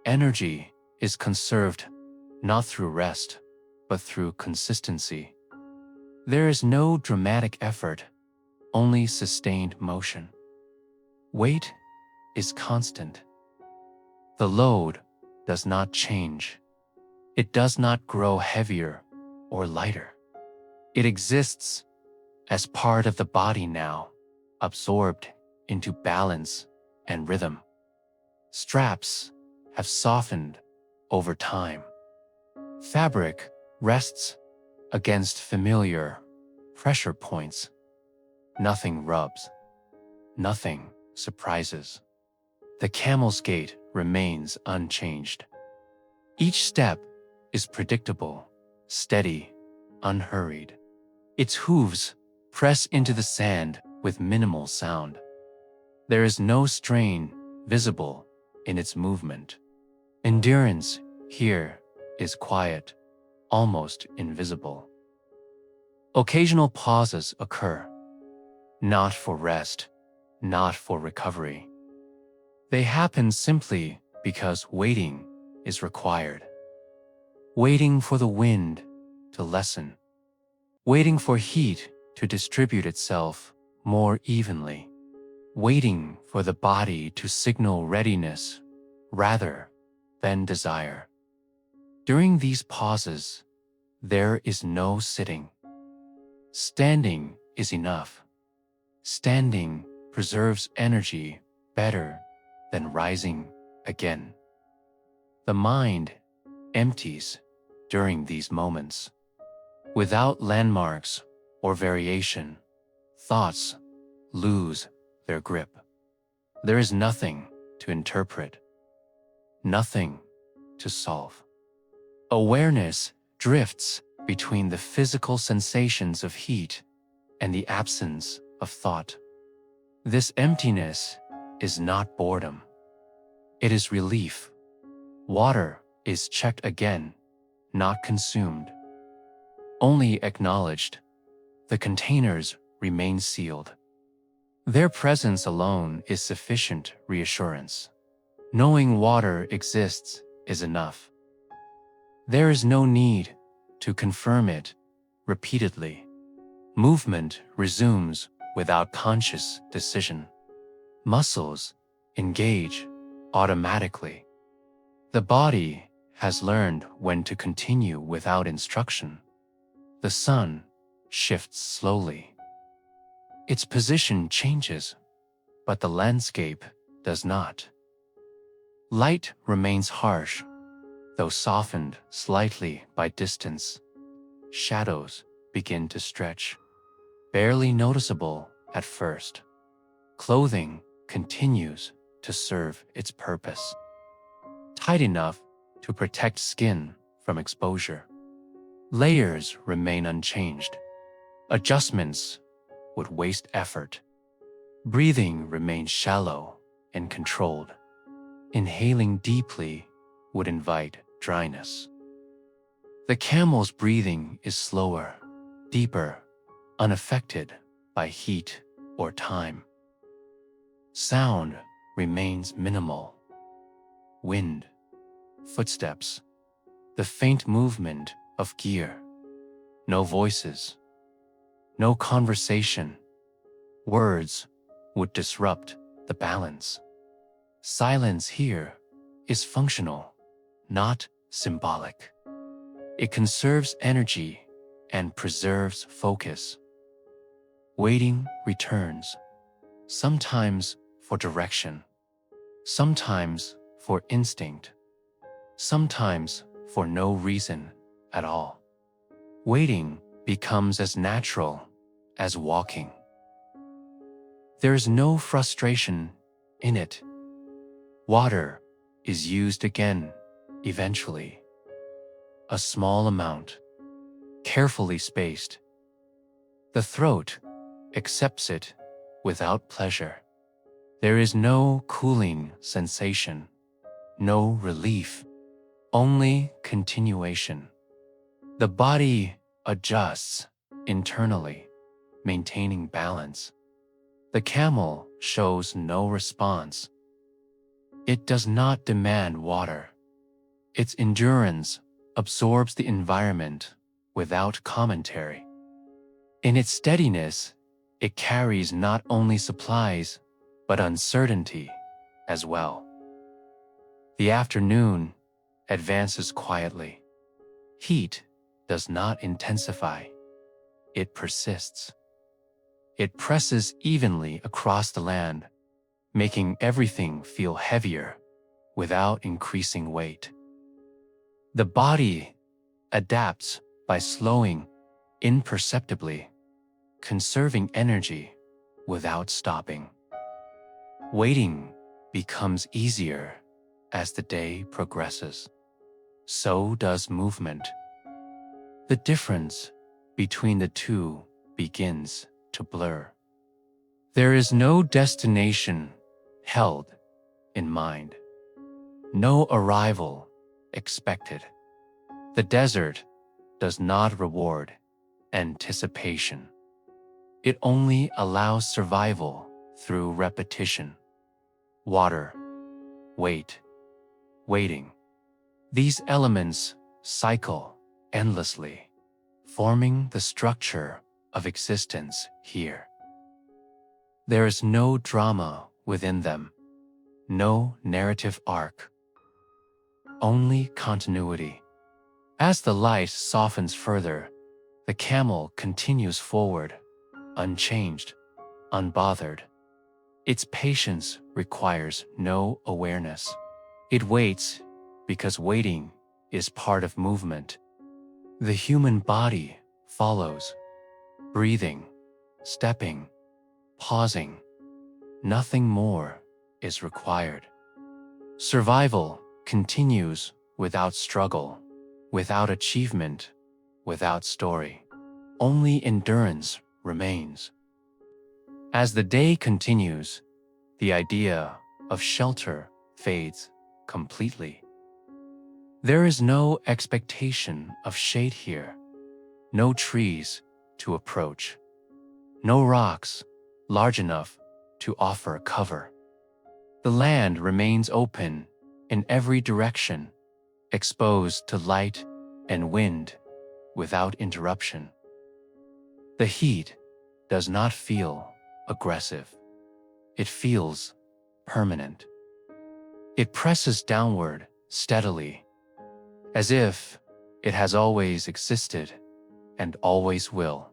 Energy is conserved not through rest, but through consistency. There is no dramatic effort, only sustained motion. Weight is constant. The load does not change. It does not grow heavier or lighter. It exists as part of the body now, absorbed into balance and rhythm. Straps have softened over time. Fabric rests against familiar pressure points. Nothing rubs. Nothing surprises. The camel's gait remains unchanged. Each step is predictable, steady, unhurried. Its hooves press into the sand with minimal sound. There is no strain visible in its movement. Endurance here is quiet, almost invisible. Occasional pauses occur, not for rest, not for recovery. They happen simply because waiting is required. Waiting for the wind to lessen. Waiting for heat to distribute itself more evenly. Waiting for the body to signal readiness rather than desire. During these pauses, there is no sitting. Standing is enough. Standing preserves energy better than rising again. The mind empties during these moments. Without landmarks or variation, thoughts lose their grip. There is nothing to interpret, nothing to solve. Awareness drifts between the physical sensations of heat and the absence of thought. This emptiness is not boredom. It is relief. Water is checked again, not consumed. Only acknowledged. The containers remain sealed. Their presence alone is sufficient reassurance. Knowing water exists is enough. There is no need to confirm it repeatedly. Movement resumes without conscious decision. Muscles engage automatically. The body has learned when to continue without instruction. The sun shifts slowly. Its position changes, but the landscape does not. Light remains harsh, though softened slightly by distance. Shadows begin to stretch, barely noticeable at first. Clothing continues to serve its purpose, tight enough to protect skin from exposure. Layers remain unchanged. Adjustments would waste effort. Breathing remains shallow and controlled. Inhaling deeply would invite dryness. The camel's breathing is slower, deeper, unaffected by heat or time. Sound remains minimal. Wind, footsteps, the faint movement of gear. No voices, no conversation. Words would disrupt the balance. Silence here is functional, not symbolic. It conserves energy and preserves focus. Waiting returns, sometimes for direction, sometimes for instinct, sometimes for no reason at all. Waiting becomes as natural as walking. There is no frustration in it. Water is used again, eventually. A small amount, carefully spaced. The throat accepts it without pleasure. There is no cooling sensation, no relief, only continuation. The body adjusts internally, maintaining balance. The camel shows no response. It does not demand water. Its endurance absorbs the environment without commentary. In its steadiness, it carries not only supplies, but uncertainty as well. The afternoon advances quietly. Heat does not intensify. It persists. It presses evenly across the land, making everything feel heavier without increasing weight. The body adapts by slowing imperceptibly, conserving energy without stopping. Waiting becomes easier as the day progresses. So does movement. The difference between the two begins to blur. There is no destination held in mind, no arrival expected. The desert does not reward anticipation. It only allows survival through repetition. Water, weight, waiting. These elements cycle endlessly, forming the structure of existence here. There is no drama within them, no narrative arc, only continuity. As the light softens further, the camel continues forward, unchanged, unbothered. Its patience requires no awareness. It waits because waiting is part of movement. The human body follows, breathing, stepping, pausing. Nothing more is required. Survival continues without struggle, without achievement, without story. Only endurance remains. As the day continues, the idea of shelter fades completely. There is no expectation of shade here, no trees to approach, no rocks large enough to offer cover. The land remains open in every direction, exposed to light and wind without interruption. The heat does not feel aggressive. It feels permanent. It presses downward steadily, as if it has always existed and always will.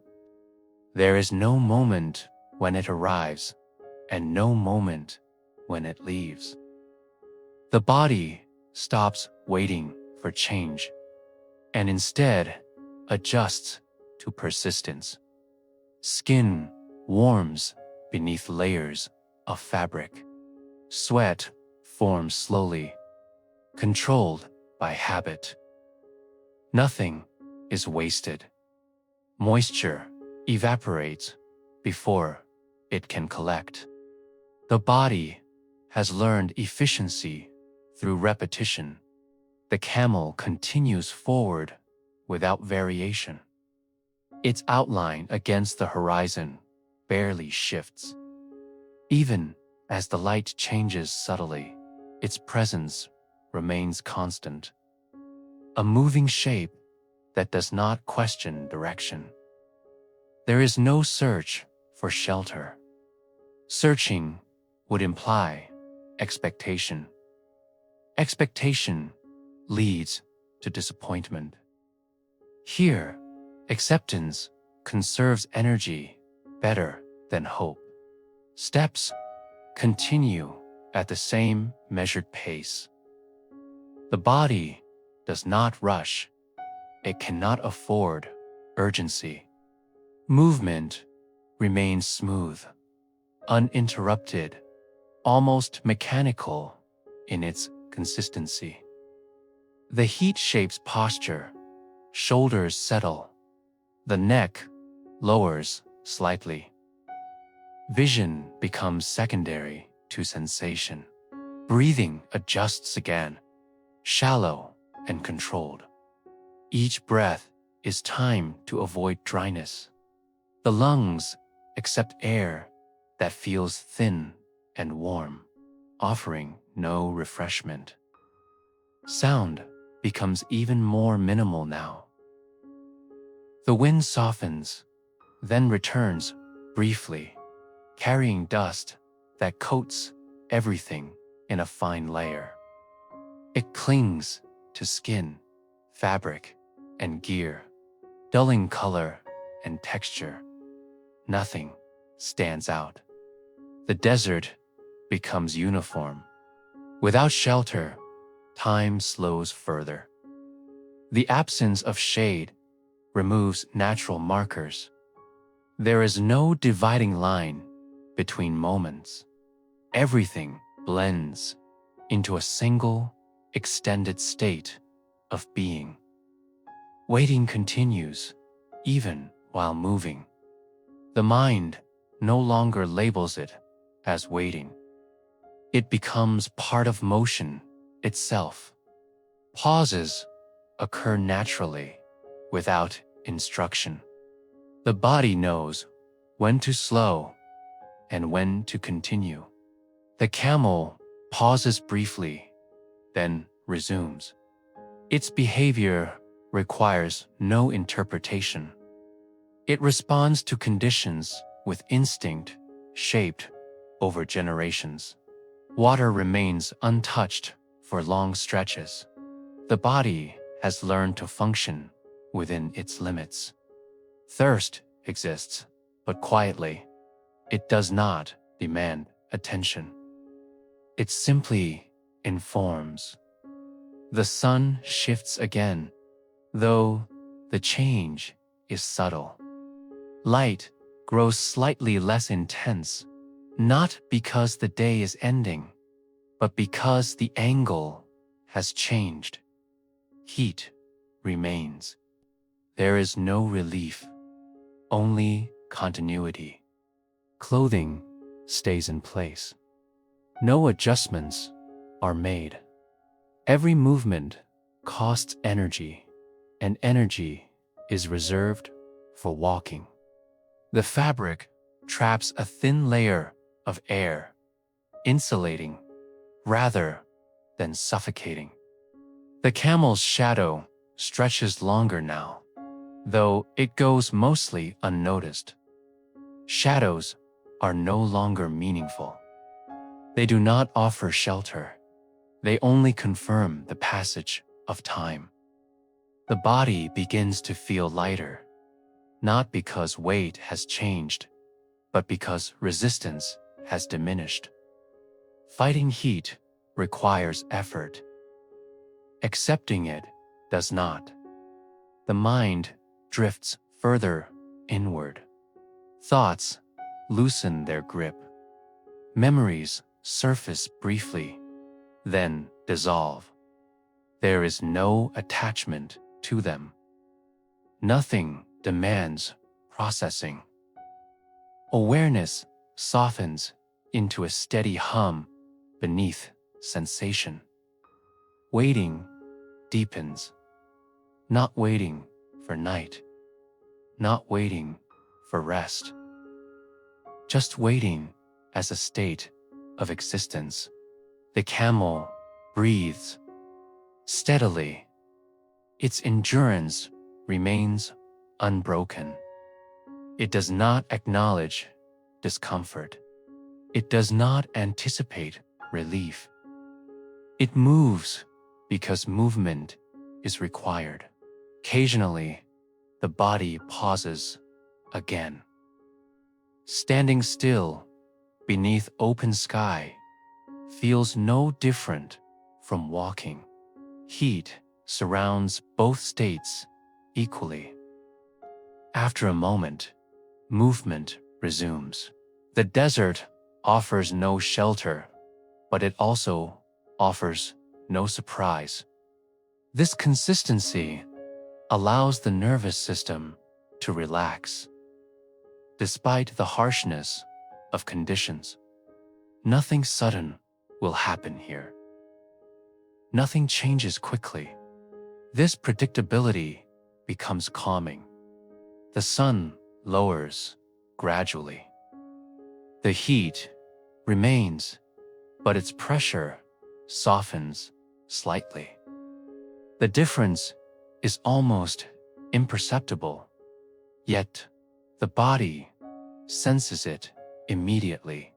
There is no moment when it arrives and no moment when it leaves. The body stops waiting for change and instead adjusts to persistence. Skin warms beneath layers of fabric. Sweat forms slowly, controlled by habit. Nothing is wasted. Moisture evaporates before it can collect. The body has learned efficiency through repetition. The camel continues forward without variation. Its outline against the horizon barely shifts. Even as the light changes subtly, its presence remains constant. A moving shape that does not question direction. There is no search for shelter. Searching would imply expectation. Expectation leads to disappointment. Here, acceptance conserves energy better than hope. Steps continue at the same measured pace. The body does not rush. It cannot afford urgency. Movement remains smooth, uninterrupted, almost mechanical in its consistency. The heat shapes posture. Shoulders settle. The neck lowers slightly. Vision becomes secondary to sensation. Breathing adjusts again, shallow and controlled. Each breath is timed to avoid dryness. The lungs accept air that feels thin and warm, offering no refreshment. Sound becomes even more minimal now. The wind softens, then returns briefly, carrying dust that coats everything in a fine layer. It clings to skin, fabric, and gear, dulling color and texture. Nothing stands out. The desert becomes uniform. Without shelter, time slows further. The absence of shade removes natural markers. There is no dividing line between moments. Everything blends into a single, extended state of being. Waiting continues, even while moving. The mind no longer labels it as waiting. It becomes part of motion itself. Pauses occur naturally, without instruction. The body knows when to slow and when to continue. The camel pauses briefly, then resumes. Its behavior requires no interpretation. It responds to conditions with instinct shaped over generations. Water remains untouched for long stretches. The body has learned to function within its limits. Thirst exists, but quietly. It does not demand attention. It simply informs. The sun shifts again, though the change is subtle. Light grows slightly less intense, not because the day is ending, but because the angle has changed. Heat remains. There is no relief, only continuity. Clothing stays in place. No adjustments are made. Every movement costs energy, and energy is reserved for walking. The fabric traps a thin layer of air, insulating rather than suffocating. The camel's shadow stretches longer now, though it goes mostly unnoticed. Shadows are no longer meaningful. They do not offer shelter. They only confirm the passage of time. The body begins to feel lighter, not because weight has changed, but because resistance has diminished. Fighting heat requires effort. Accepting it does not. The mind drifts further inward. Thoughts loosen their grip. Memories surface briefly, then dissolve. There is no attachment to them. Nothing demands processing. Awareness softens into a steady hum beneath sensation. Waiting deepens. Not waiting for night. Not waiting for rest. Just waiting as a state of existence. The camel breathes steadily. Its endurance remains unbroken. It does not acknowledge discomfort. It does not anticipate relief. It moves because movement is required. Occasionally, the body pauses again. Standing still beneath open sky feels no different from walking. Heat surrounds both states equally. After a moment, movement resumes. The desert offers no shelter, but it also offers no surprise. This consistency allows the nervous system to relax. Despite the harshness of conditions, nothing sudden will happen here. Nothing changes quickly. This predictability becomes calming. The sun lowers gradually. The heat remains, but its pressure softens slightly. The difference is almost imperceptible, yet the body senses it immediately.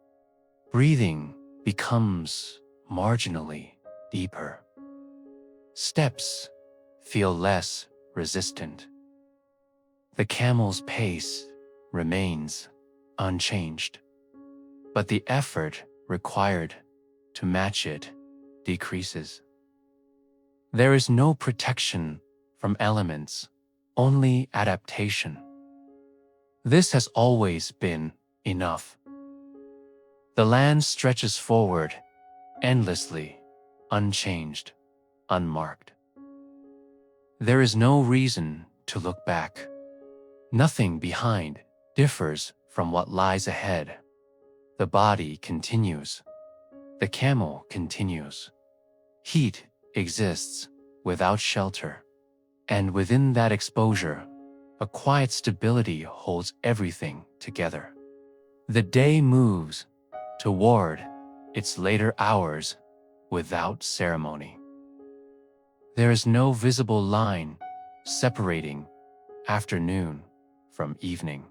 Breathing becomes marginally deeper. Steps feel less resistant. The camel's pace remains unchanged, but the effort required to match it decreases. There is no protection from elements, only adaptation. This has always been enough. The land stretches forward, endlessly, unchanged, unmarked. There is no reason to look back. Nothing behind differs from what lies ahead. The body continues. The camel continues. Heat exists without shelter, and within that exposure, a quiet stability holds everything together. The day moves toward its later hours without ceremony. There is no visible line separating afternoon from evening.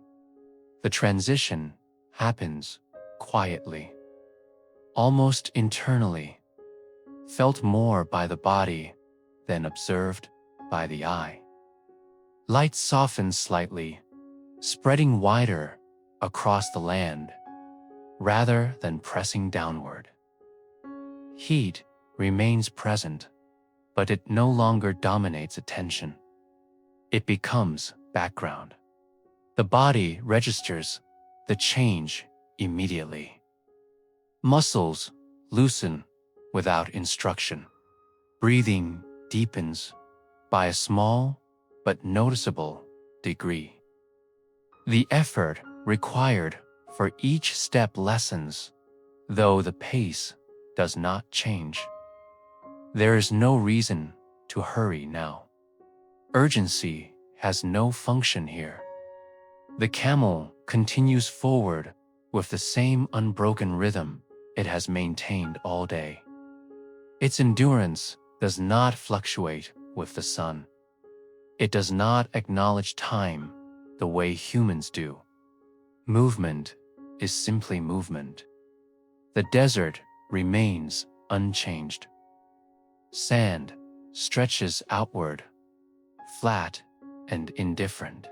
The transition happens quietly, almost internally, felt more by the body than observed by the eye. Light softens slightly, spreading wider across the land, rather than pressing downward. Heat remains present, but it no longer dominates attention. It becomes background. The body registers the change immediately. Muscles loosen without instruction. Breathing deepens by a small but noticeable degree. The effort required for each step lessens, though the pace does not change. There is no reason to hurry now. Urgency has no function here. The camel continues forward with the same unbroken rhythm it has maintained all day. Its endurance does not fluctuate with the sun. It does not acknowledge time the way humans do. Movement is simply movement. The desert remains unchanged. Sand stretches outward, flat and indifferent.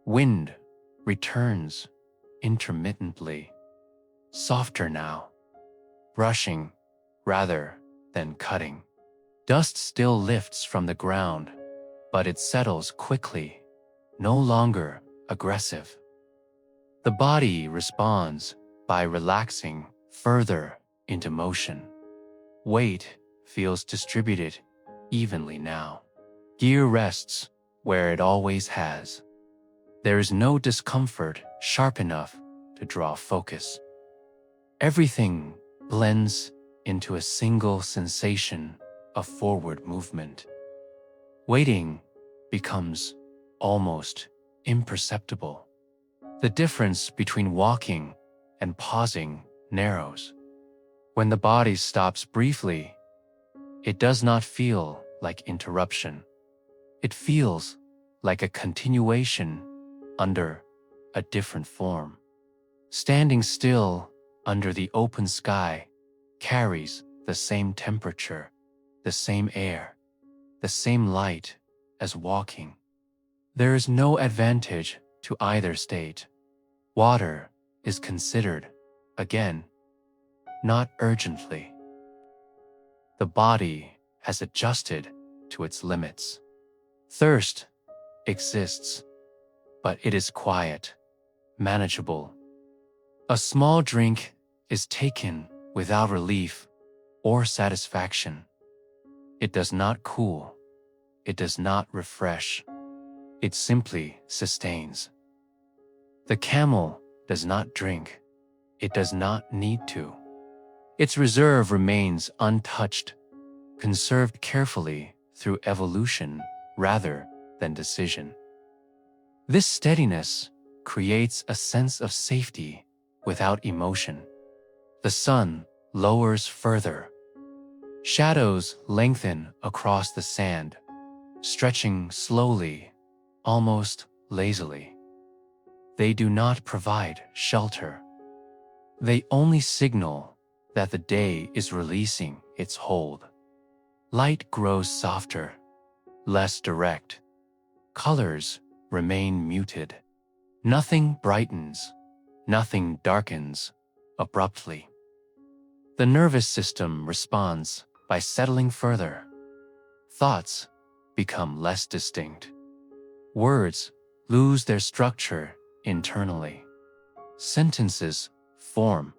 Wind returns intermittently, softer now, brushing rather than cutting. Dust still lifts from the ground, but it settles quickly, no longer aggressive. The body responds by relaxing further into motion. Weight feels distributed evenly now. Gear rests where it always has. There is no discomfort sharp enough to draw focus. Everything blends into a single sensation of forward movement. Waiting becomes almost imperceptible. The difference between walking and pausing narrows. When the body stops briefly, it does not feel like interruption. It feels like a continuation under a different form. Standing still under the open sky carries the same temperature, the same air, the same light as walking. There is no advantage to either state. Water is considered, again, not urgently. The body has adjusted to its limits. Thirst exists, but it is quiet, manageable. A small drink is taken without relief or satisfaction. It does not cool. It does not refresh. It simply sustains. The camel does not drink. It does not need to. Its reserve remains untouched, conserved carefully through evolution rather than decision. This steadiness creates a sense of safety without emotion. The sun lowers further. Shadows lengthen across the sand, stretching slowly, almost lazily. They do not provide shelter. They only signal that the day is releasing its hold. Light grows softer, less direct. Colors remain muted. Nothing brightens, nothing darkens abruptly. The nervous system responds by settling further. Thoughts become less distinct. Words lose their structure internally. Sentences form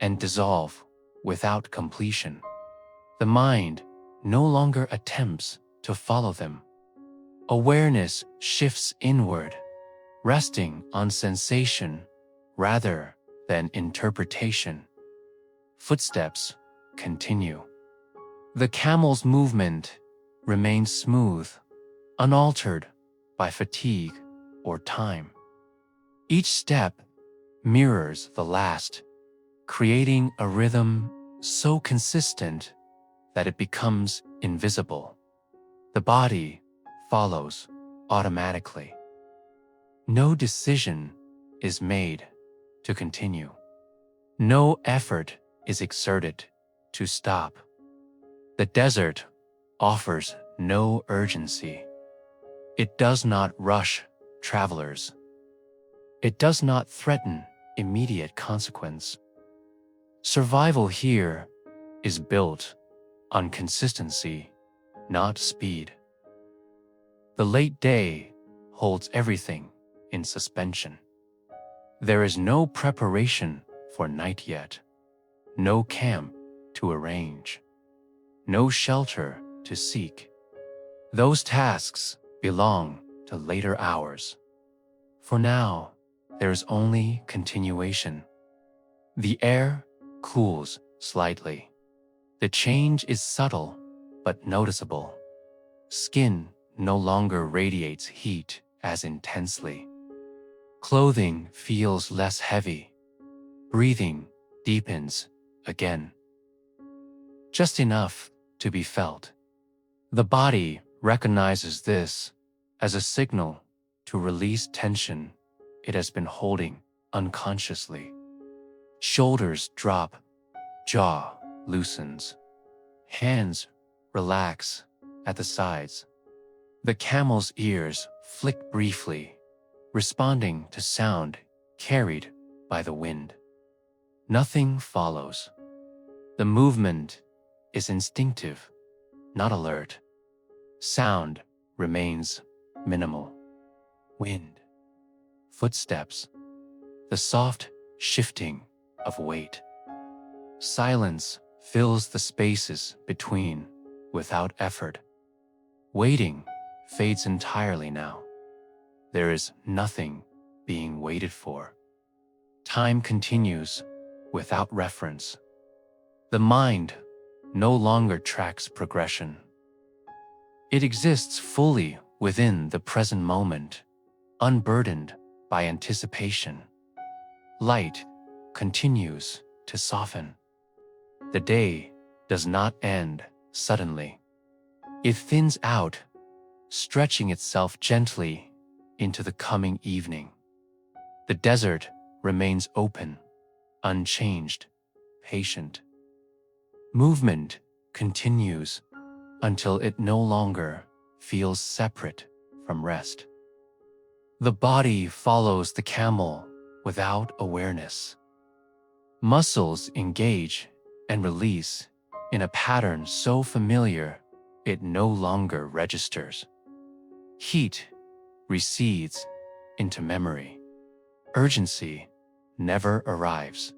and dissolve without completion. The mind no longer attempts to follow them. Awareness shifts inward, resting on sensation rather than interpretation. Footsteps continue. The camel's movement remains smooth, unaltered by fatigue or time. Each step mirrors the last, creating a rhythm so consistent that it becomes invisible. The body follows automatically. No decision is made to continue. No effort is exerted to stop. The desert offers no urgency. It does not rush travelers. It does not threaten immediate consequence. Survival here is built on consistency, not speed. The late day holds everything in suspension. There is no preparation for night yet, no camp to arrange, no shelter to seek. Those tasks belong to later hours. For now, there is only continuation. The air cools slightly. The change is subtle but noticeable. Skin no longer radiates heat as intensely. Clothing feels less heavy. Breathing deepens again. Just enough to be felt. The body recognizes this as a signal to release tension it has been holding unconsciously. Shoulders drop, jaw loosens, hands relax at the sides. The camel's ears flick briefly, responding to sound carried by the wind. Nothing follows. The movement is instinctive, not alert. Sound remains minimal. Wind, footsteps, the soft shifting of weight. Silence fills the spaces between without effort. Waiting fades entirely now. There is nothing being waited for. Time continues without reference. The mind no longer tracks progression. It exists fully within the present moment, unburdened by anticipation. Light continues to soften. The day does not end suddenly. It thins out, stretching itself gently into the coming evening. The desert remains open, unchanged, patient. Movement continues until it no longer feels separate from rest. The body follows the camel without awareness. Muscles engage and release in a pattern so familiar it no longer registers. Heat recedes into memory. Urgency never arrives.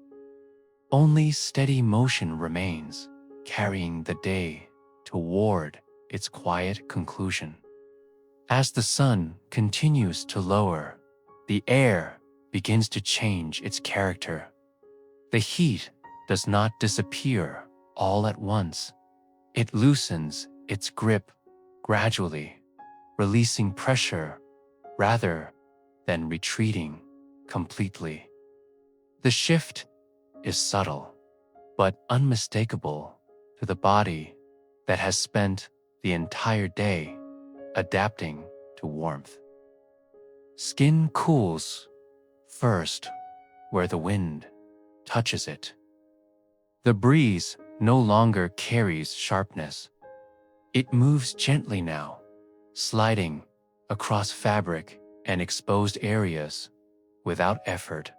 Only steady motion remains, carrying the day toward its quiet conclusion. As the sun continues to lower, the air begins to change its character. The heat does not disappear all at once. It loosens its grip gradually, releasing pressure rather than retreating completely. The shift is subtle, but unmistakable to the body that has spent the entire day adapting to warmth. Skin cools first where the wind touches it. The breeze no longer carries sharpness. It moves gently now, sliding across fabric and exposed areas without effort.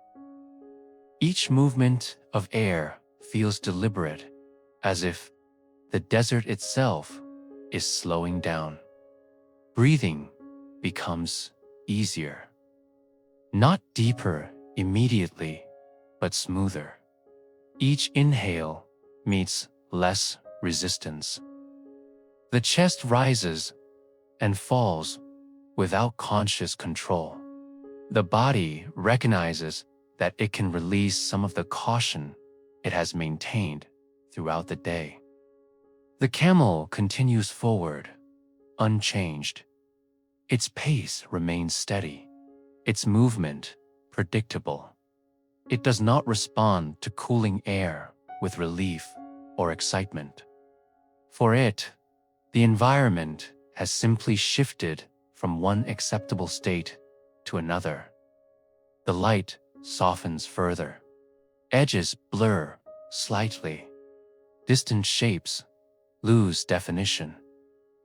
Each movement of air feels deliberate, as if the desert itself is slowing down. Breathing becomes easier. Not deeper immediately, but smoother. Each inhale meets less resistance. The chest rises and falls without conscious control. The body recognizes that it can release some of the caution it has maintained throughout the day. The camel continues forward, unchanged. Its pace remains steady, its movement predictable. It does not respond to cooling air with relief or excitement. For it, the environment has simply shifted from one acceptable state to another. The light softens further. Edges blur slightly. Distant shapes lose definition.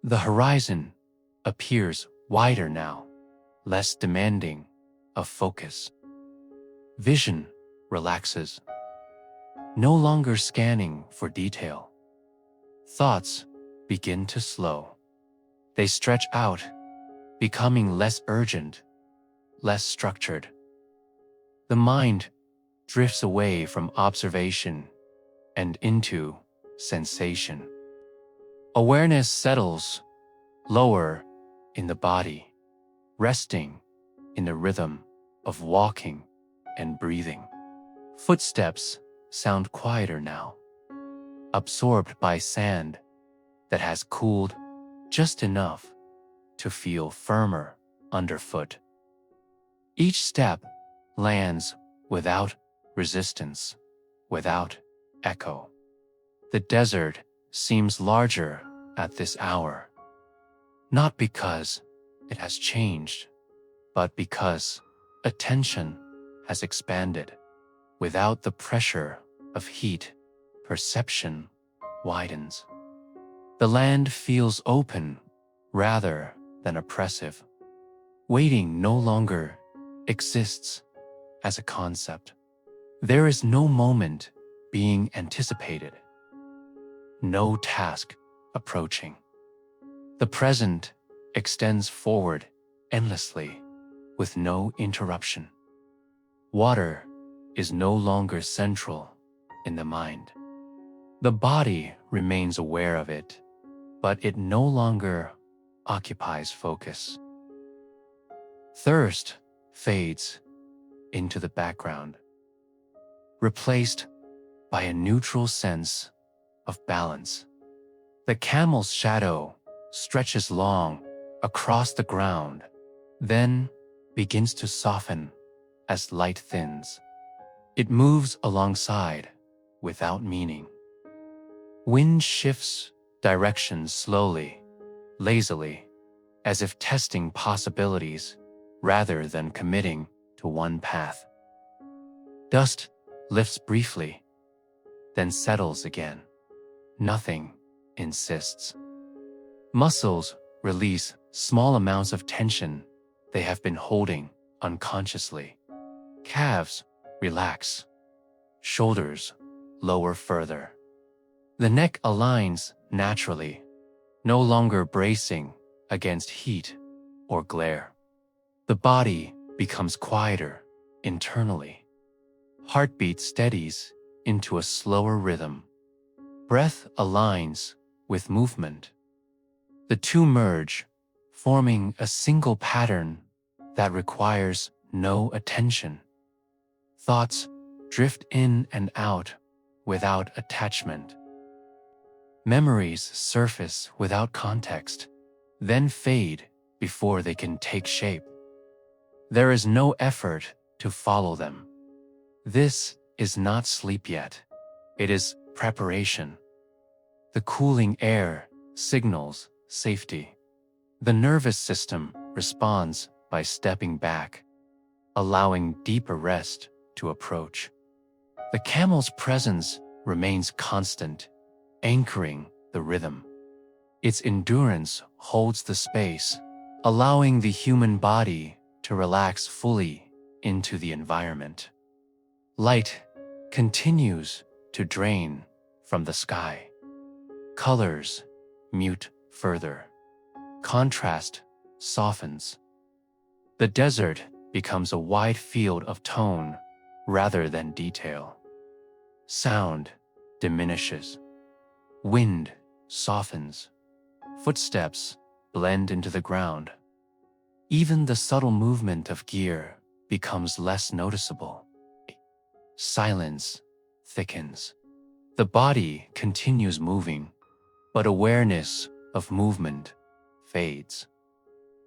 The horizon appears wider now, less demanding of focus. Vision relaxes, no longer scanning for detail. Thoughts begin to slow. They stretch out, becoming less urgent, less structured. The mind drifts away from observation and into sensation. Awareness settles lower in the body, resting in the rhythm of walking and breathing. Footsteps sound quieter now, absorbed by sand that has cooled just enough to feel firmer underfoot. Each step lands without resistance, without echo. The desert seems larger at this hour, not because it has changed, but because attention has expanded. Without the pressure of heat, perception widens. The land feels open rather than oppressive. Waiting no longer exists as a concept. There is no moment being anticipated, no task approaching. The present extends forward endlessly with no interruption. Water is no longer central in the mind. The body remains aware of it, but it no longer occupies focus. Thirst fades into the background, replaced by a neutral sense of balance. The camel's shadow stretches long across the ground, then begins to soften as light thins. It moves alongside without meaning. Wind shifts direction slowly, lazily, as if testing possibilities rather than committing to one path. Dust lifts briefly, then settles again. Nothing insists. Muscles release small amounts of tension they have been holding unconsciously. Calves relax. Shoulders lower further. The neck aligns naturally, no longer bracing against heat or glare. The body becomes quieter internally. Heartbeat steadies into a slower rhythm. Breath aligns with movement. The two merge, forming a single pattern that requires no attention. Thoughts drift in and out without attachment. Memories surface without context, then fade before they can take shape. There is no effort to follow them. This is not sleep yet. It is preparation. The cooling air signals safety. The nervous system responds by stepping back, allowing deeper rest to approach. The camel's presence remains constant, anchoring the rhythm. Its endurance holds the space, allowing the human body to relax fully into the environment. Light continues to drain from the sky. Colors mute further. Contrast softens. The desert becomes a wide field of tone rather than detail. Sound diminishes. Wind softens. Footsteps blend into the ground. Even the subtle movement of gear becomes less noticeable. Silence thickens. The body continues moving, but awareness of movement fades.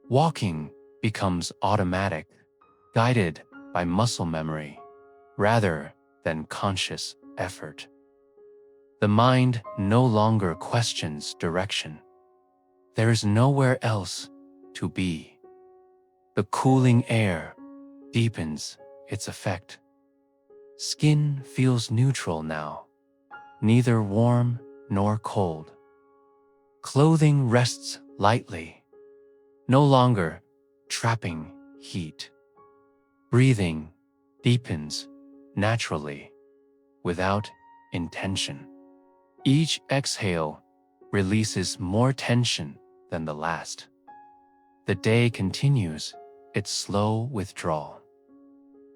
Walking becomes automatic, guided by muscle memory rather than conscious effort. The mind no longer questions direction. There is nowhere else to be. The cooling air deepens its effect. Skin feels neutral now, neither warm nor cold. Clothing rests lightly, no longer trapping heat. Breathing deepens naturally, without intention. Each exhale releases more tension than the last. The day continues its slow withdrawal.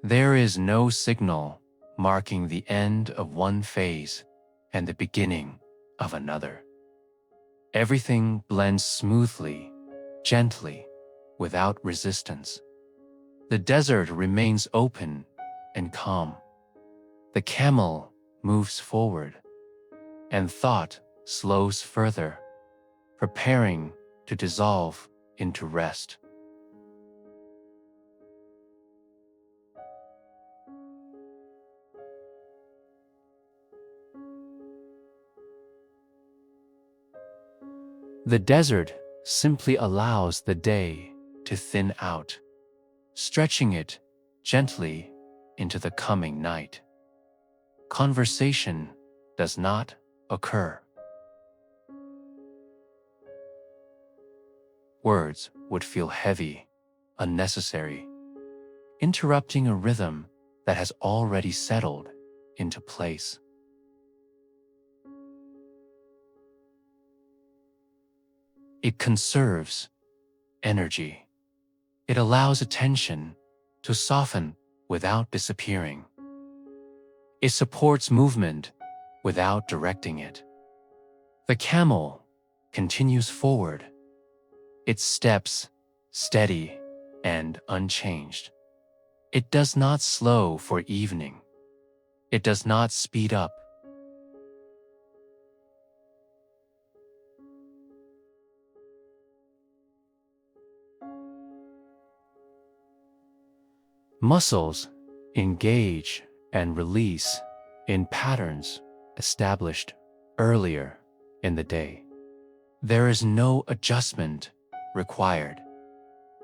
There is no signal marking the end of one phase and the beginning of another. Everything blends smoothly, gently, without resistance. The desert remains open and calm. The camel moves forward, and thought slows further, preparing to dissolve into rest. The desert simply allows the day to thin out, stretching it gently into the coming night. Conversation does not occur. Words would feel heavy, unnecessary, interrupting a rhythm that has already settled into place. It conserves energy. It allows attention to soften without disappearing. It supports movement without directing it. The camel continues forward, its steps steady and unchanged. It does not slow for evening. It does not speed up. Muscles engage and release in patterns established earlier in the day. There is no adjustment required.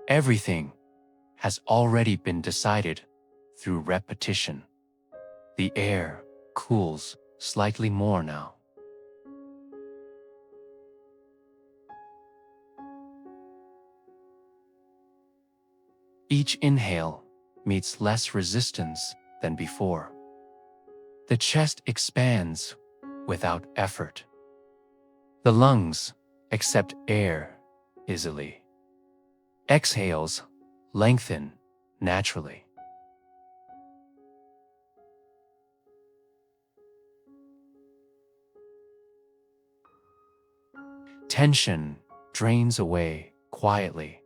Everything has already been decided through repetition. The air cools slightly more now. Each inhale meets less resistance than before. The chest expands without effort. The lungs accept air easily. Exhales lengthen naturally. Tension drains away quietly,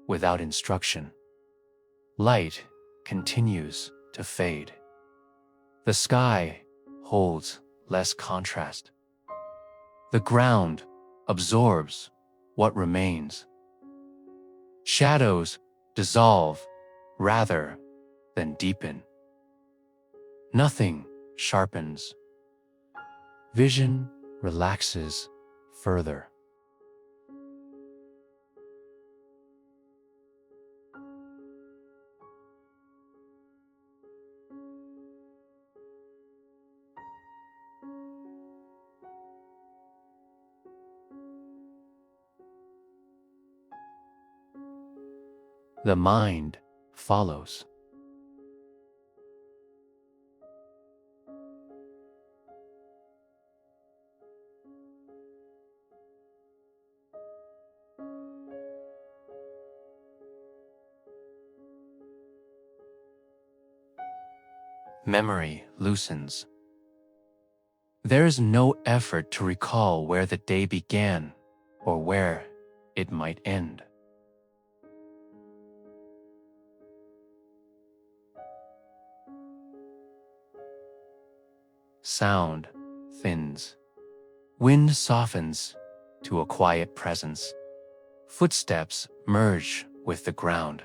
without instruction. Light continues to fade. The sky holds less contrast. The ground absorbs what remains. Shadows dissolve rather than deepen. Nothing sharpens. Vision relaxes further. The mind follows. Memory loosens. There is no effort to recall where the day began or where it might end. Sound thins. Wind softens to a quiet presence. Footsteps merge with the ground.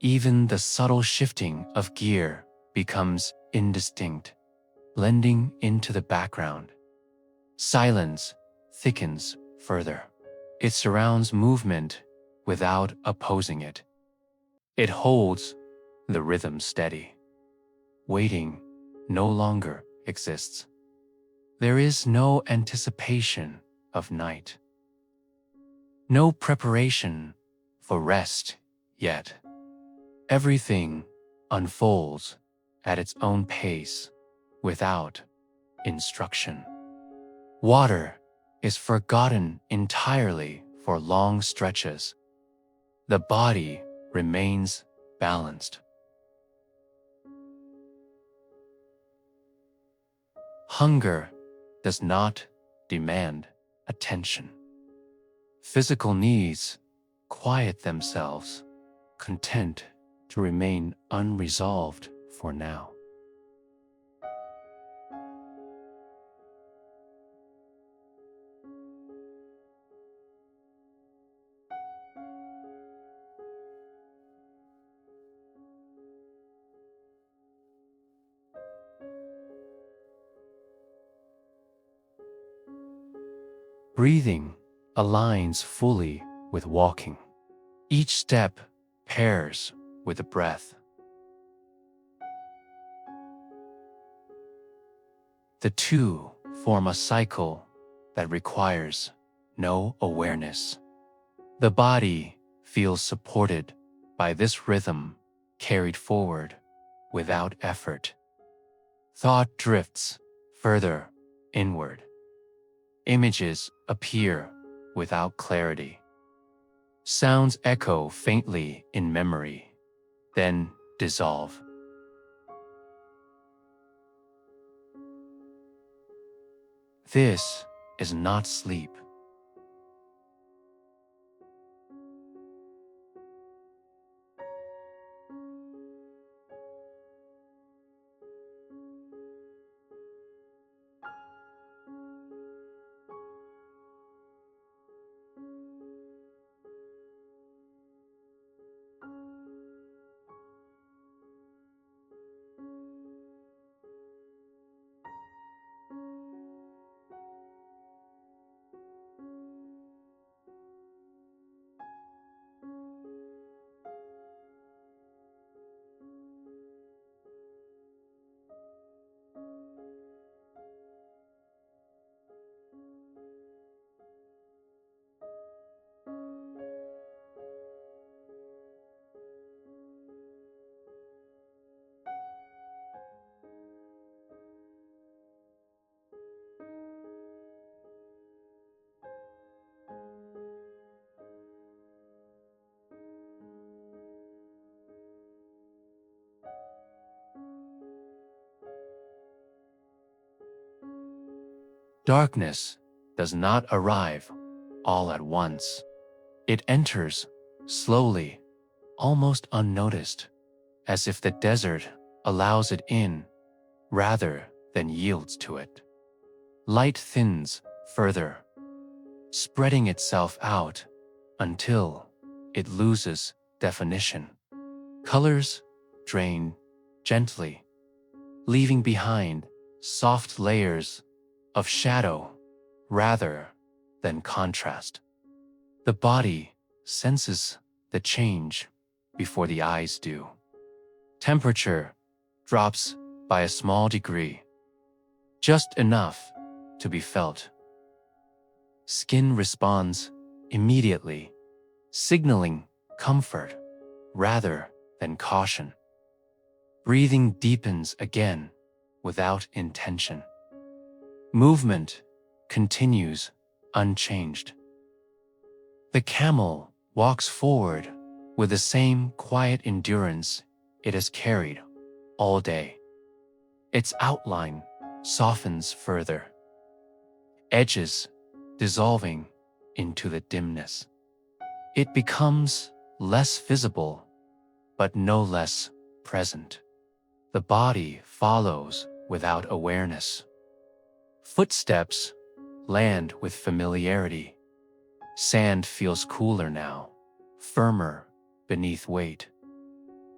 Even the subtle shifting of gear becomes indistinct, blending into the background. Silence thickens further. It surrounds movement without opposing it. It holds the rhythm steady. Waiting no longer exists. There is no anticipation of night. No preparation for rest yet. Everything unfolds at its own pace without instruction. Water is forgotten entirely for long stretches. The body remains balanced. Hunger does not demand attention. Physical needs quiet themselves, content to remain unresolved for now. Breathing aligns fully with walking. Each step pairs with the breath. The two form a cycle that requires no awareness. The body feels supported by this rhythm, carried forward without effort. Thought drifts further inward. Images appear without clarity. Sounds echo faintly in memory, then dissolve. This is not sleep. Darkness does not arrive all at once. It enters slowly, almost unnoticed, as if the desert allows it in rather than yields to it. Light thins further, spreading itself out until it loses definition. Colors drain gently, leaving behind soft layers of shadow rather than contrast. The body senses the change before the eyes do. Temperature drops by a small degree, just enough to be felt. Skin responds immediately, signaling comfort rather than caution. Breathing deepens again without intention. Movement continues unchanged. The camel walks forward with the same quiet endurance it has carried all day. Its outline softens further, edges dissolving into the dimness. It becomes less visible, but no less present. The body follows without awareness. Footsteps land with familiarity. Sand feels cooler now, firmer beneath weight.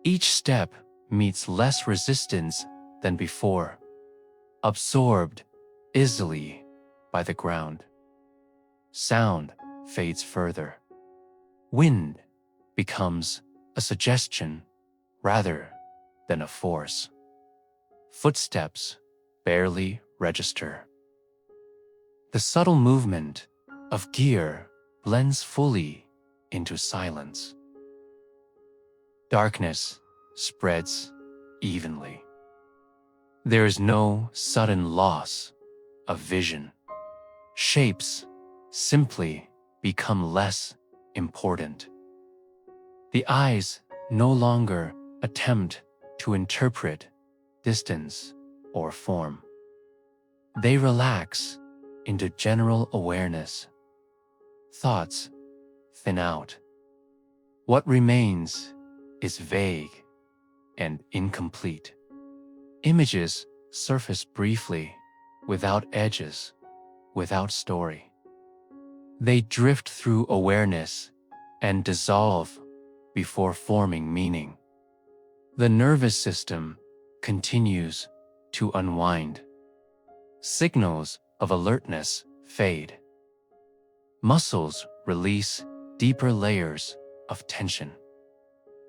Each step meets less resistance than before, absorbed easily by the ground. Sound fades further. Wind becomes a suggestion rather than a force. Footsteps barely register. The subtle movement of gear blends fully into silence. Darkness spreads evenly. There is no sudden loss of vision. Shapes simply become less important. The eyes no longer attempt to interpret distance or form. They relax into general awareness. Thoughts thin out. What remains is vague and incomplete. Images surface briefly, without edges, without story. They drift through awareness and dissolve before forming meaning. The nervous system continues to unwind. Signals of alertness fade. Muscles release deeper layers of tension.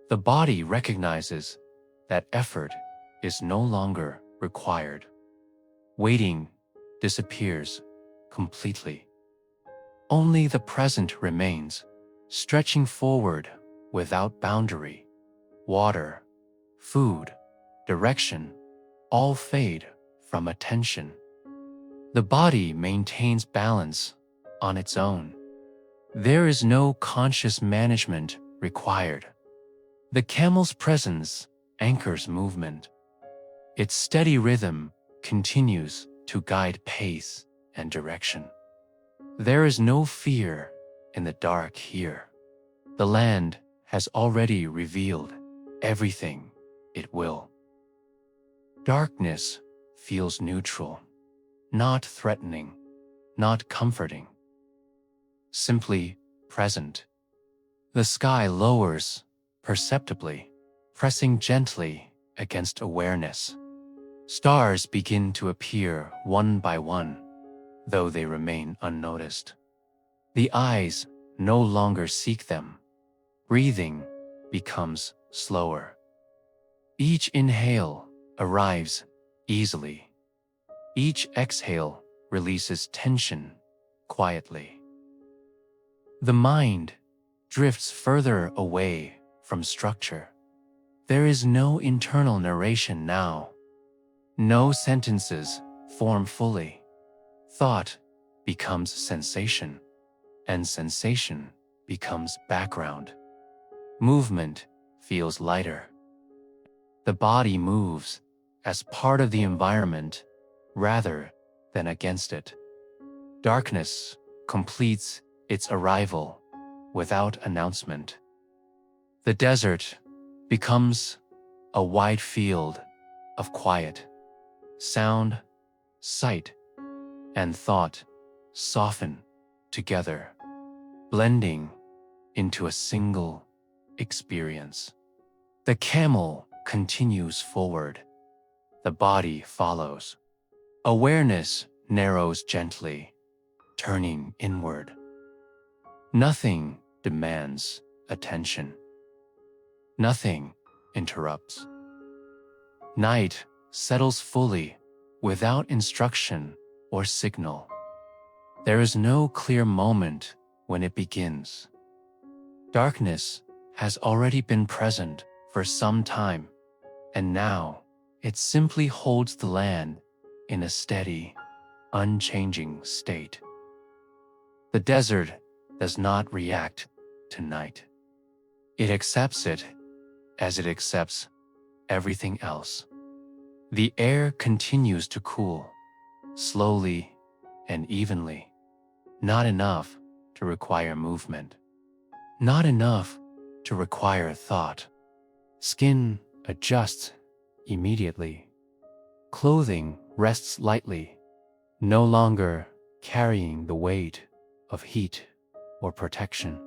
The body recognizes that effort is no longer required. Waiting disappears completely. Only the present remains, stretching forward without boundary. Water, food, direction, all fade from attention. The body maintains balance on its own. There is no conscious management required. The camel's presence anchors movement. Its steady rhythm continues to guide pace and direction. There is no fear in the dark here. The land has already revealed everything it will. Darkness feels neutral, not threatening, not comforting, simply present. The sky lowers perceptibly, pressing gently against awareness. Stars begin to appear one by one, though they remain unnoticed. The eyes no longer seek them. Breathing becomes slower. Each inhale arrives easily. Each exhale releases tension quietly. The mind drifts further away from structure. There is no internal narration now. No sentences form fully. Thought becomes sensation, and sensation becomes background. Movement feels lighter. The body moves as part of the environment rather than against it. Darkness completes its arrival without announcement. The desert becomes a wide field of quiet. Sound, sight, and thought soften together, blending into a single experience. The camel continues forward. The body follows. Awareness narrows gently, turning inward. Nothing demands attention. Nothing interrupts. Night settles fully without instruction or signal. There is no clear moment when it begins. Darkness has already been present for some time, and now it simply holds the land in a steady, unchanging state. The desert does not react to night. It accepts it as it accepts everything else. The air continues to cool, slowly and evenly, not enough to require movement, not enough to require thought. Skin adjusts immediately. Clothing rests lightly, no longer carrying the weight of heat or protection.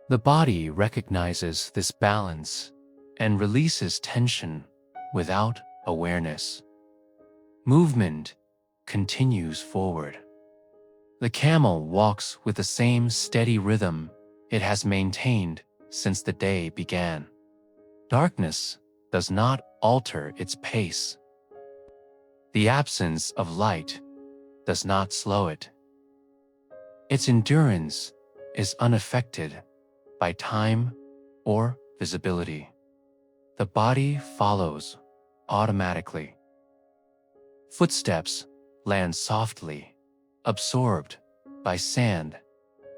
The body recognizes this balance and releases tension without awareness. Movement continues forward. The camel walks with the same steady rhythm it has maintained since the day began. Darkness does not alter its pace. The absence of light does not slow it. Its endurance is unaffected by time or visibility. The body follows automatically. Footsteps land softly, absorbed by sand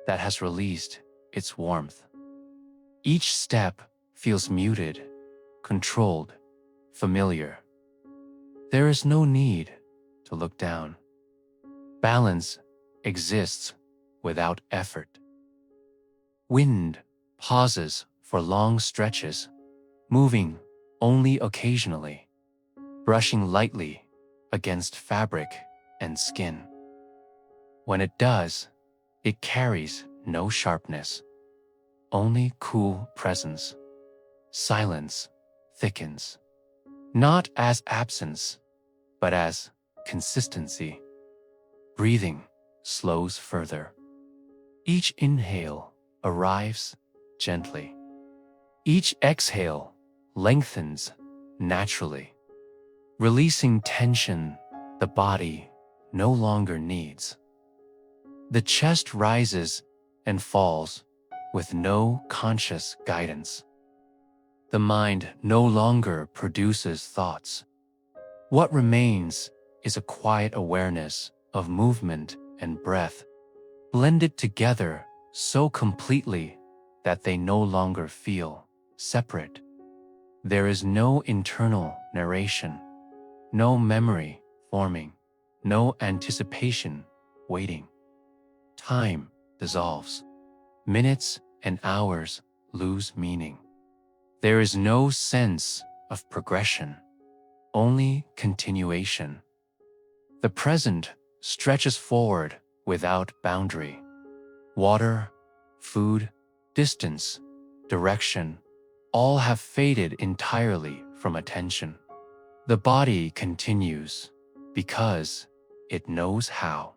that has released its warmth. Each step feels muted, controlled, familiar. There is no need to look down. Balance exists without effort. Wind pauses for long stretches, moving only occasionally, brushing lightly against fabric and skin. When it does, it carries no sharpness, only cool presence. Silence thickens, not as absence, but as consistency. Breathing slows further. Each inhale arrives gently. Each exhale lengthens naturally, releasing tension the body no longer needs. The chest rises and falls with no conscious guidance. The mind no longer produces thoughts. What remains is a quiet awareness of movement and breath, blended together so completely that they no longer feel separate. There is no internal narration, no memory forming, no anticipation waiting. Time dissolves. Minutes and hours lose meaning. There is no sense of progression, only continuation. The present stretches forward without boundary. Water, food, distance, direction, all have faded entirely from attention. The body continues because it knows how.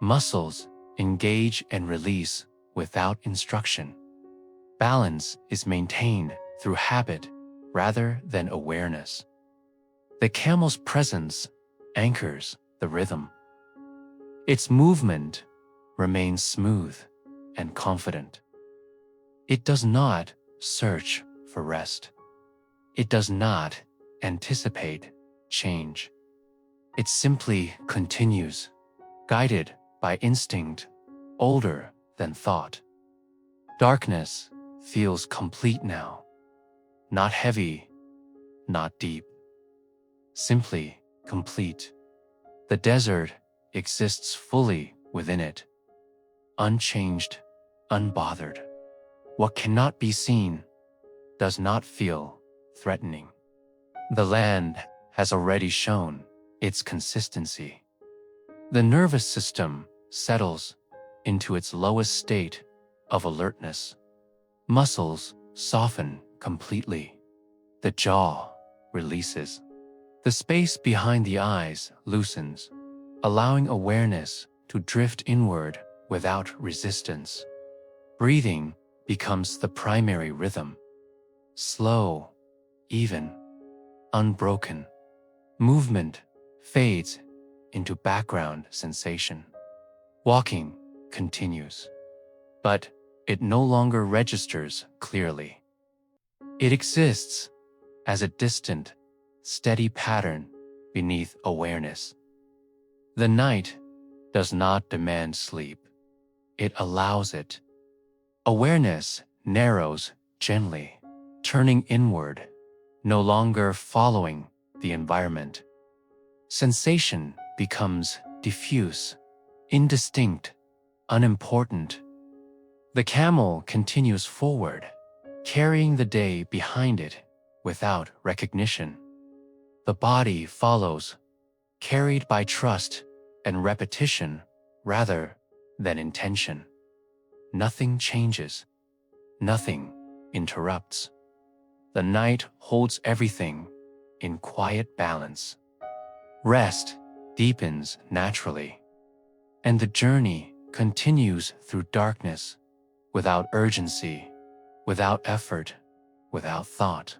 Muscles engage and release without instruction. Balance is maintained through habit rather than awareness. The camel's presence anchors the rhythm. Its movement remains smooth and confident. It does not search for rest. It does not anticipate change. It simply continues, guided by instinct older than thought. Darkness feels complete now, not heavy, not deep, simply complete. The desert exists fully within it, unchanged, unbothered. What cannot be seen does not feel threatening. The land has already shown its consistency. The nervous system settles into its lowest state of alertness. Muscles soften completely. The jaw releases. The space behind the eyes loosens, allowing awareness to drift inward without resistance. Breathing becomes the primary rhythm. Slow, even, unbroken. Movement fades into background sensation. Walking continues, but it no longer registers clearly. It exists as a distant, steady pattern beneath awareness. The night does not demand sleep. It allows it. Awareness narrows gently, turning inward, no longer following the environment. Sensation becomes diffuse, indistinct, unimportant. The camel continues forward, carrying the day behind it without recognition. The body follows, carried by trust and repetition rather than intention. Nothing changes. Nothing interrupts. The night holds everything in quiet balance. Rest deepens naturally, and the journey continues through darkness, without urgency, without effort, without thought.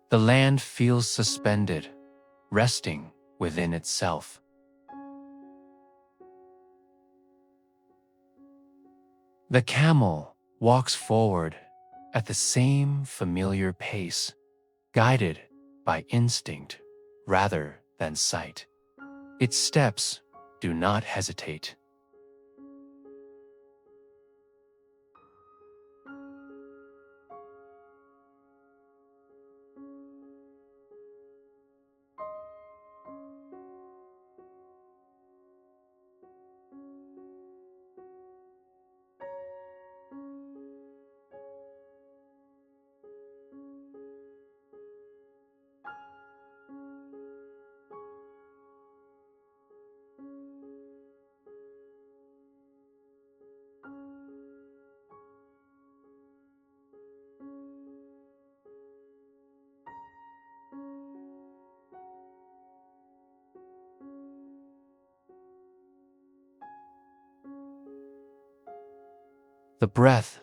The land feels suspended, resting within itself. The camel walks forward at the same familiar pace, guided by instinct rather than sight. Its steps do not hesitate. The breath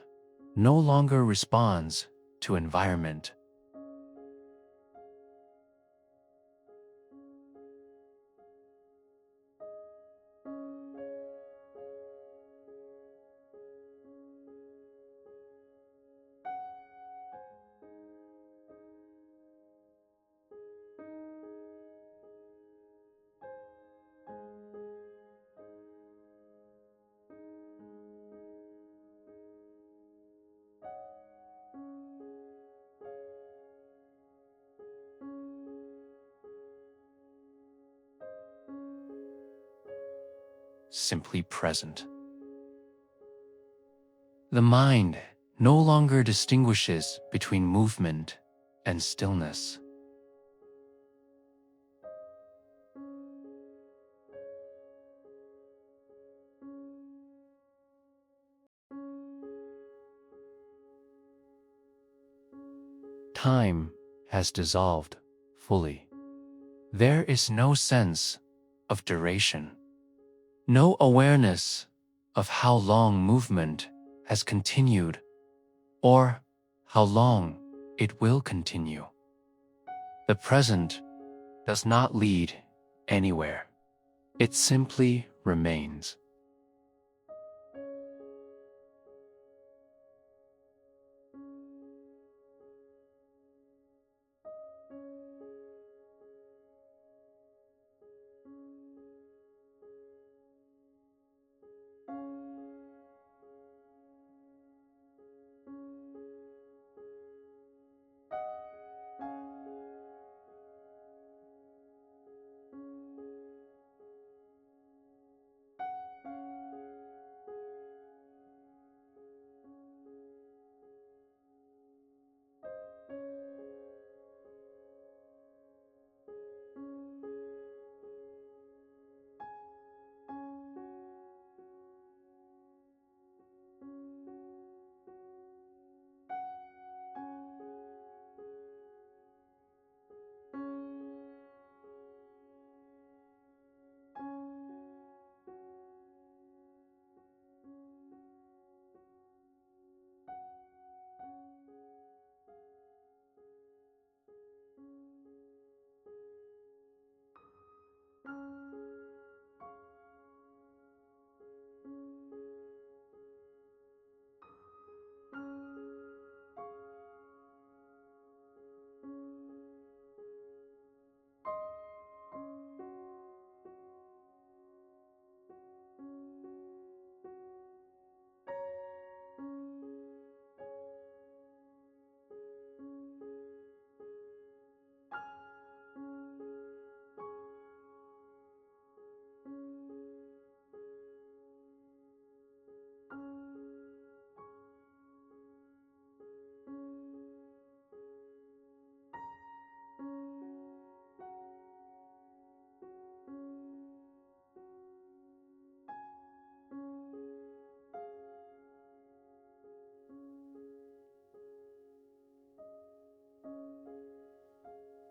no longer responds to environment. Simply present. The mind no longer distinguishes between movement and stillness. Time has dissolved fully. There is no sense of duration, no awareness of how long movement has continued or how long it will continue. The present does not lead anywhere. It simply remains.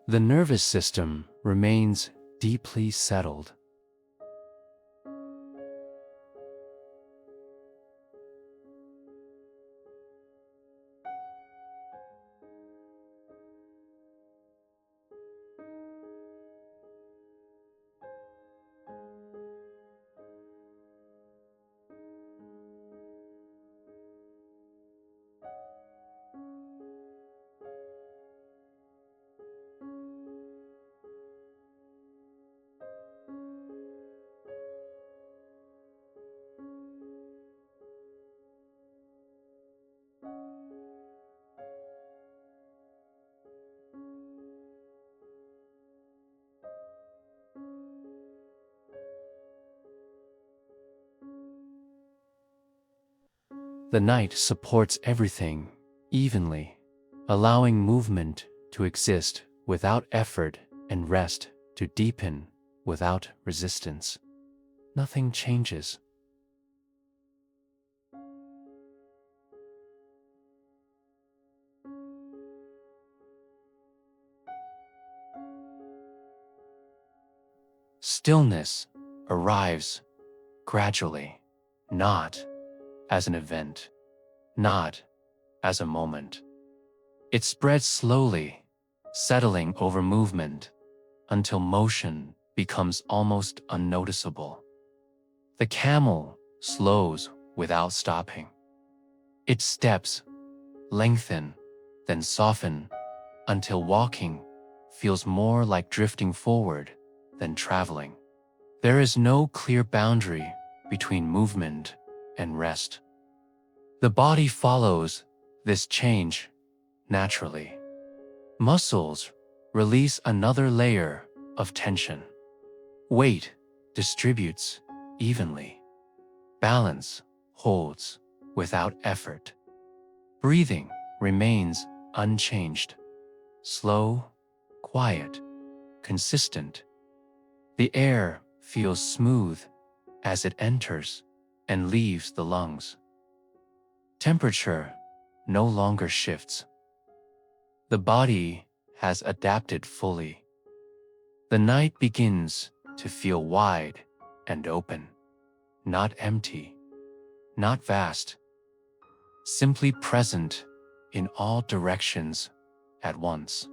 The nervous system remains deeply settled. The night supports everything evenly, allowing movement to exist without effort and rest to deepen without resistance. Nothing changes. Stillness arrives gradually, not as an event, not as a moment. It spreads slowly, settling over movement until motion becomes almost unnoticeable. The camel slows without stopping. Its steps lengthen, then soften until walking feels more like drifting forward than traveling. There is no clear boundary between movement and rest. The body follows this change naturally. Muscles release another layer of tension. Weight distributes evenly. Balance holds without effort. Breathing remains unchanged. Slow, quiet, consistent. The air feels smooth as it enters and leaves the lungs. Temperature no longer shifts. The body has adapted fully. The night begins to feel wide and open, not empty, not vast, simply present in all directions at once.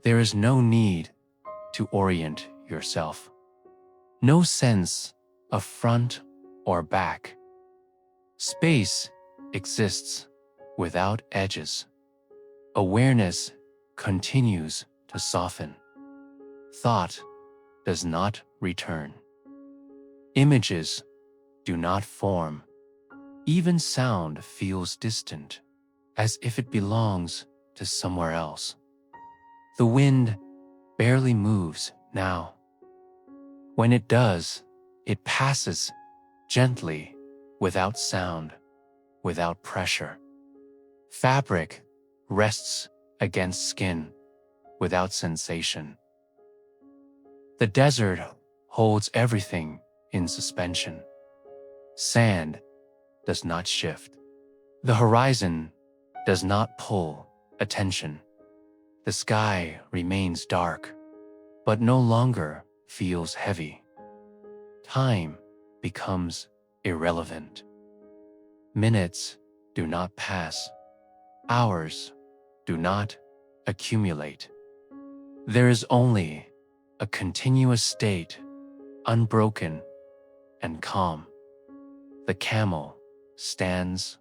There is no need to orient yourself. No sense of front or back. Space exists without edges. Awareness continues to soften. Thought does not return. Images do not form. Even sound feels distant, as if it belongs to somewhere else. The wind barely moves now. When it does, it passes gently, without sound, without pressure. Fabric rests against skin, without sensation. The desert holds everything in suspension. Sand does not shift. The horizon does not pull attention. The sky remains dark, but no longer feels heavy. Time becomes irrelevant. Minutes do not pass. Hours do not accumulate. There is only a continuous state, unbroken and calm. The camel stands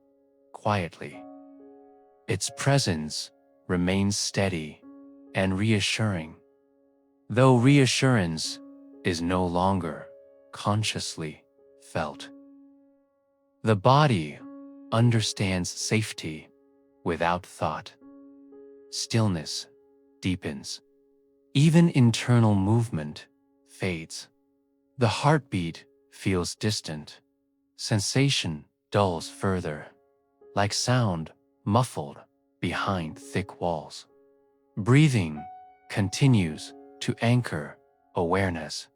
quietly. Its presence remains steady and reassuring, though reassurance is no longer consciously felt. The body understands safety without thought. Stillness deepens. Even internal movement fades. The heartbeat feels distant. Sensation dulls further, like sound muffled behind thick walls. Breathing continues to anchor awareness.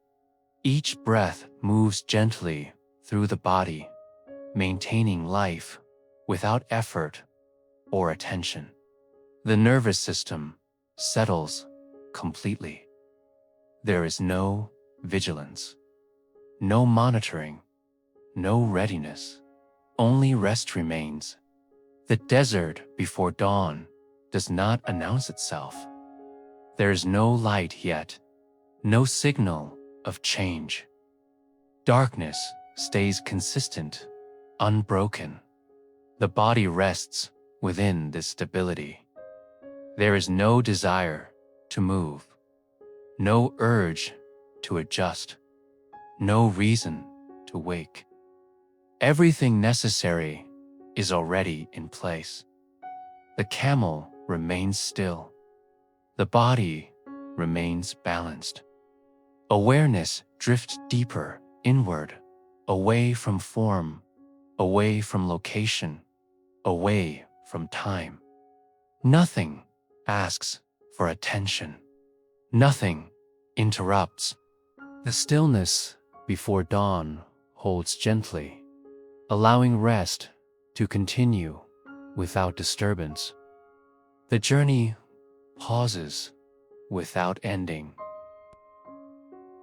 Each breath moves gently through the body, maintaining life without effort or attention. The nervous system settles completely. There is no vigilance, no monitoring, no readiness. Only rest remains. The desert before dawn does not announce itself. There is no light yet, no signal of change. Darkness stays consistent, unbroken. The body rests within this stability. There is no desire to move, no urge to adjust, no reason to wake. Everything necessary is already in place. The camel remains still. The body remains balanced. Awareness drifts deeper inward, away from form, away from location, away from time. Nothing asks for attention. Nothing interrupts. The stillness before dawn holds gently, allowing rest to continue without disturbance. The journey pauses without ending.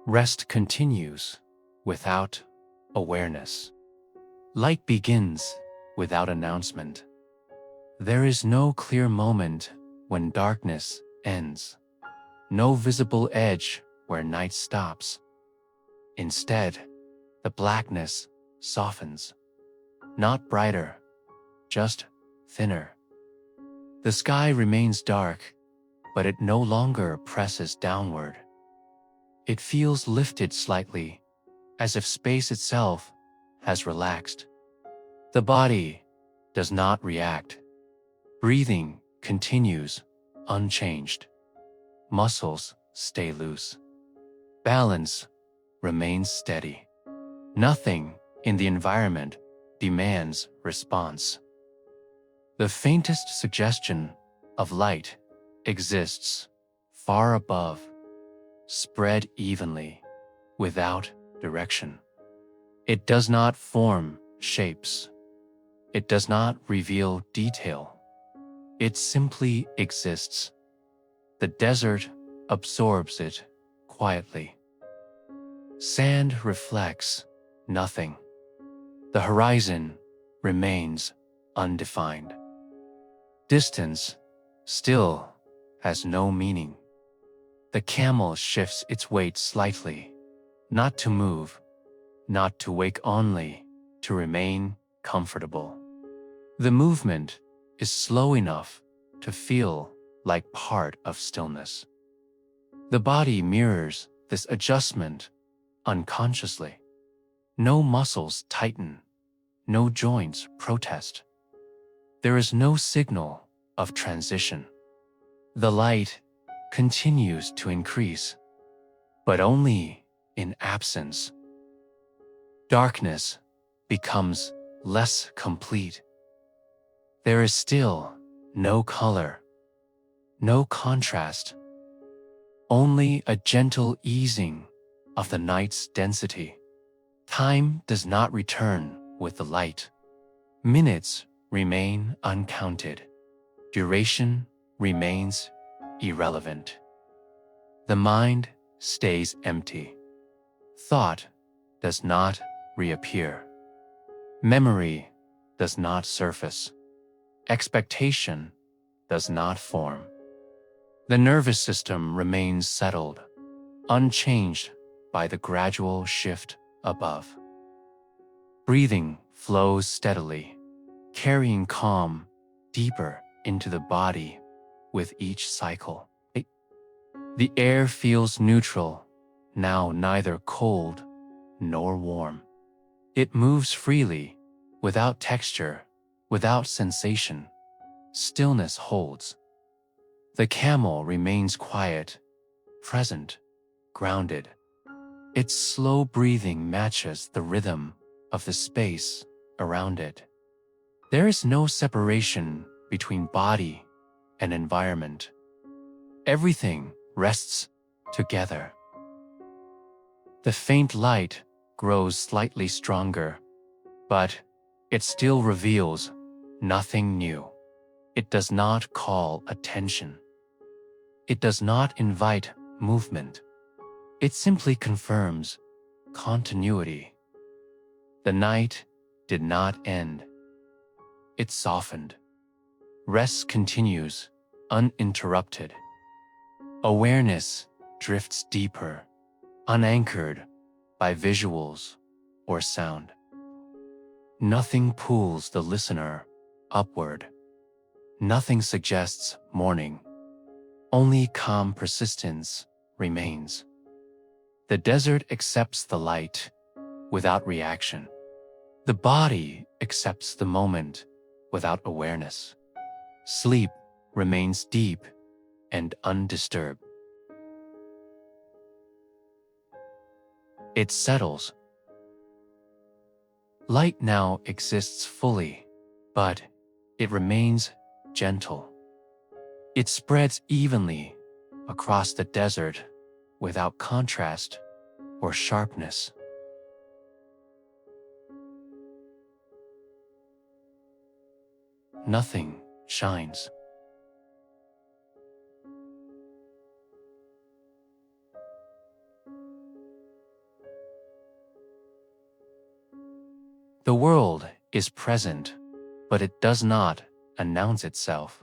Rest continues without awareness. Light begins without announcement. There is no clear moment when darkness ends, no visible edge where night stops. Instead, the blackness softens, not brighter, just thinner. The sky remains dark, but it no longer presses downward. It feels lifted slightly, as if space itself has relaxed. The body does not react. Breathing continues unchanged. Muscles stay loose. Balance remains steady. Nothing in the environment demands response. The faintest suggestion of light exists far above, spread evenly, without direction. It does not form shapes. It does not reveal detail. It simply exists. The desert absorbs it quietly. Sand reflects nothing. The horizon remains undefined. Distance still has no meaning. The camel shifts its weight slightly, not to move, not to wake only, to remain comfortable. The movement is slow enough to feel like part of stillness. The body mirrors this adjustment unconsciously. No muscles tighten, no joints protest. There is no signal of transition. The light continues to increase, but only in absence. Darkness becomes less complete. There is still no color, no contrast, only a gentle easing of the night's density. Time does not return with the light. Minutes remain uncounted. Duration remains irrelevant. The mind stays empty. Thought does not reappear. Memory does not surface. Expectation does not form. The nervous system remains settled, unchanged by the gradual shift above. Breathing flows steadily, carrying calm deeper into the body with each cycle. The air feels neutral, now neither cold nor warm. It moves freely, without texture, without sensation. Stillness holds. The camel remains quiet, present, grounded. Its slow breathing matches the rhythm of the space around it. There is no separation between body and environment. Everything rests together. The faint light grows slightly stronger, but it still reveals nothing new. It does not call attention. It does not invite movement. It simply confirms continuity. The night did not end. It softened. Rest continues, uninterrupted. Awareness drifts deeper, unanchored by visuals or sound. Nothing pulls the listener upward. Nothing suggests morning. Only calm persistence remains. The desert accepts the light without reaction. The body accepts the moment without awareness. Sleep remains deep and undisturbed. It settles. Light now exists fully, but it remains gentle. It spreads evenly across the desert without contrast or sharpness. Nothing shines. The world is present, but it does not announce itself.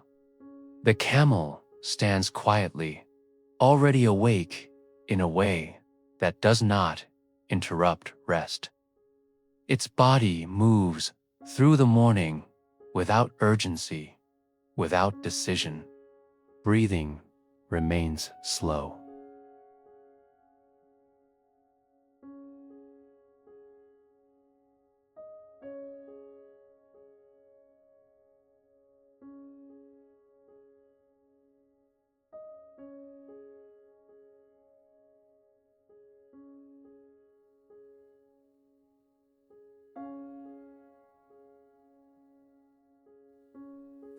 The camel stands quietly, already awake in a way that does not interrupt rest. Its body moves through the morning without urgency, without decision. Breathing remains slow.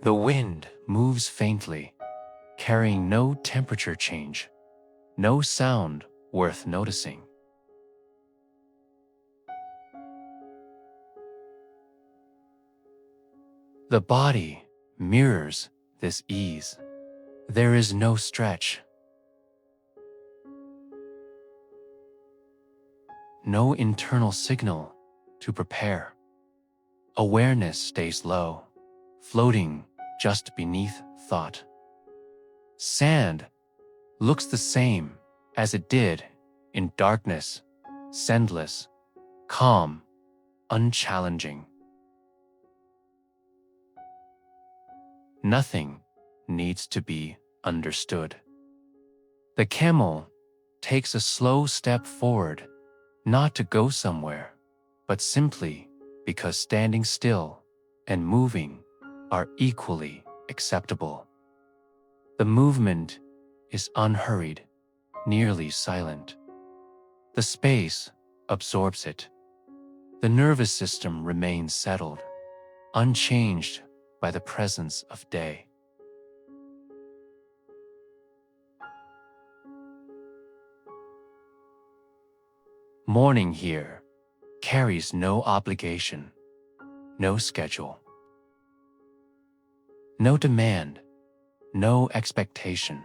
The wind moves faintly, carrying no temperature change, no sound worth noticing. The body mirrors this ease. There is no stretch, no internal signal to prepare. Awareness stays low, floating just beneath thought. Sand looks the same as it did in darkness, sandless, calm, unchallenging. Nothing needs to be understood. The camel takes a slow step forward, not to go somewhere, but simply because standing still and moving are equally acceptable. The movement is unhurried, nearly silent. The space absorbs it. The nervous system remains settled, unchanged by the presence of day. Morning here carries no obligation, no schedule, no demand, no expectation.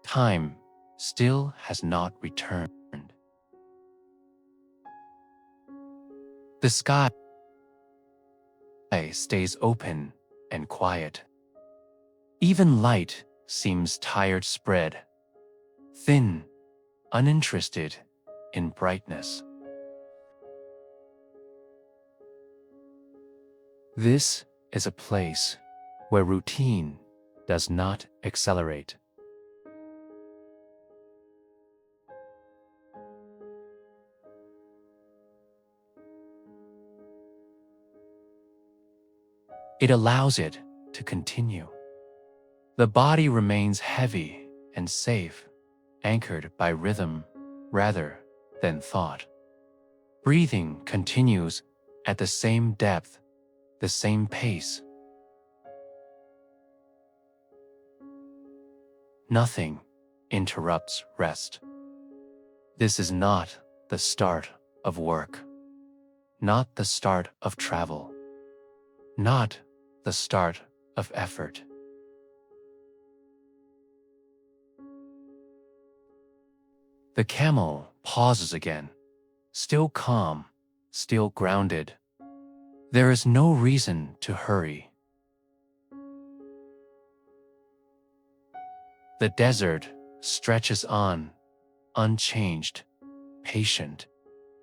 Time still has not returned. The sky stays open and quiet. Even light seems tired spread, thin, uninterested in brightness. This is a place where routine does not accelerate. It allows it to continue. The body remains heavy and safe, anchored by rhythm rather than thought. Breathing continues at the same depth, the same pace. Nothing interrupts rest. This is not the start of work, not the start of travel, not the start of effort. The camel pauses again, still calm, still grounded. There is no reason to hurry. The desert stretches on, unchanged, patient.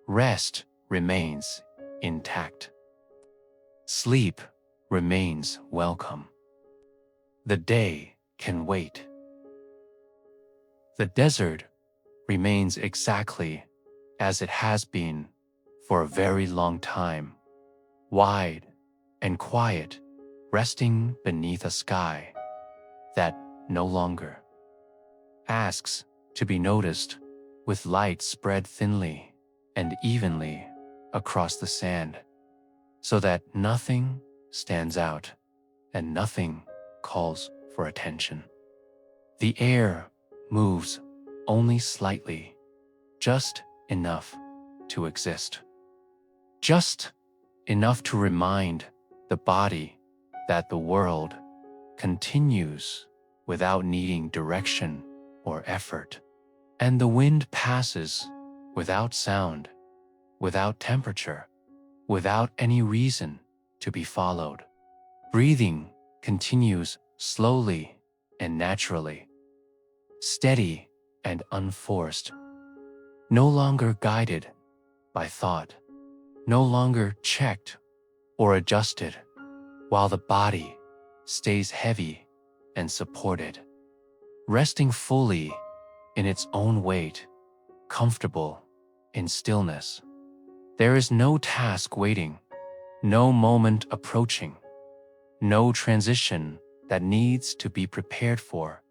Rest remains intact. Sleep remains welcome. The day can wait. The desert remains exactly as it has been for a very long time, wide and quiet, resting beneath a sky that no longer asks to be noticed, with light spread thinly and evenly across the sand, so that nothing stands out and nothing calls for attention. The air moves only slightly, just enough to exist. Just enough to remind the body that the world continues without needing direction or effort, and the wind passes without sound, without temperature, without any reason to be followed. Breathing continues slowly and naturally, steady and unforced, no longer guided by thought, no longer checked or adjusted, while the body stays heavy and supported, resting fully in its own weight, comfortable in stillness. There is no task waiting, no moment approaching, no transition that needs to be prepared for,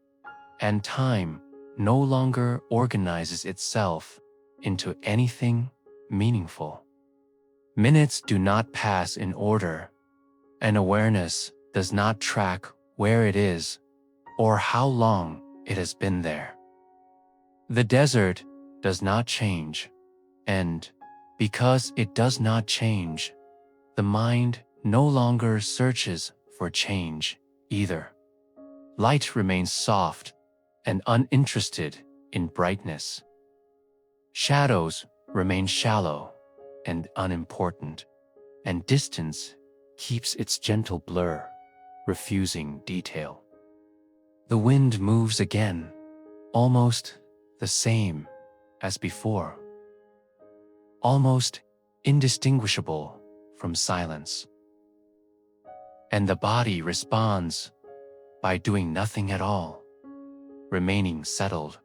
and time no longer organizes itself into anything meaningful. Minutes do not pass in order, and awareness does not track where it is or how long it has been there. The desert does not change, and because it does not change, the mind no longer searches for change either. Light remains soft and uninterested in brightness. Shadows remain shallow and unimportant, and distance keeps its gentle blur, refusing detail. The wind moves again, almost the same as before, almost indistinguishable from silence. And the body responds by doing nothing at all, remaining settled,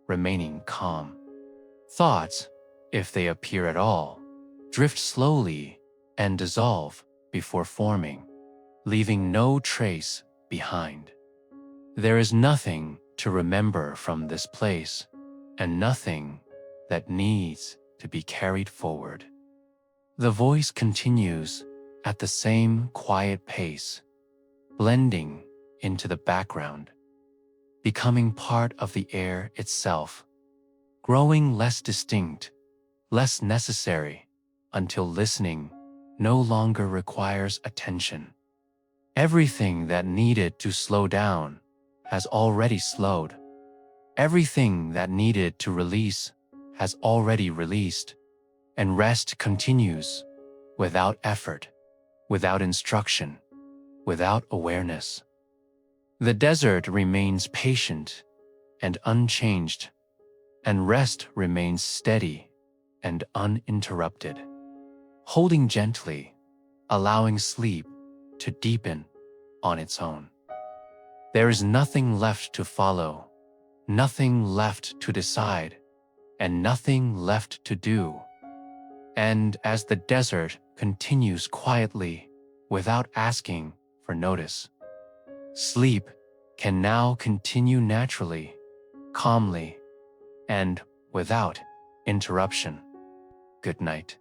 remaining calm. Thoughts, if they appear at all, drift slowly and dissolve before forming, leaving no trace behind. There is nothing to remember from this place, and nothing that needs to be carried forward. The voice continues at the same quiet pace, blending into the background, becoming part of the air itself, growing less distinct, less necessary, until listening no longer requires attention. Everything that needed to slow down has already slowed. Everything that needed to release has already released, and rest continues without effort, without instruction, without awareness. The desert remains patient and unchanged, and rest remains steady and uninterrupted, holding gently, allowing sleep to deepen on its own. There is nothing left to follow, nothing left to decide, and nothing left to do. And as the desert continues quietly, without asking for notice, sleep can now continue naturally, calmly, and without interruption. Good night.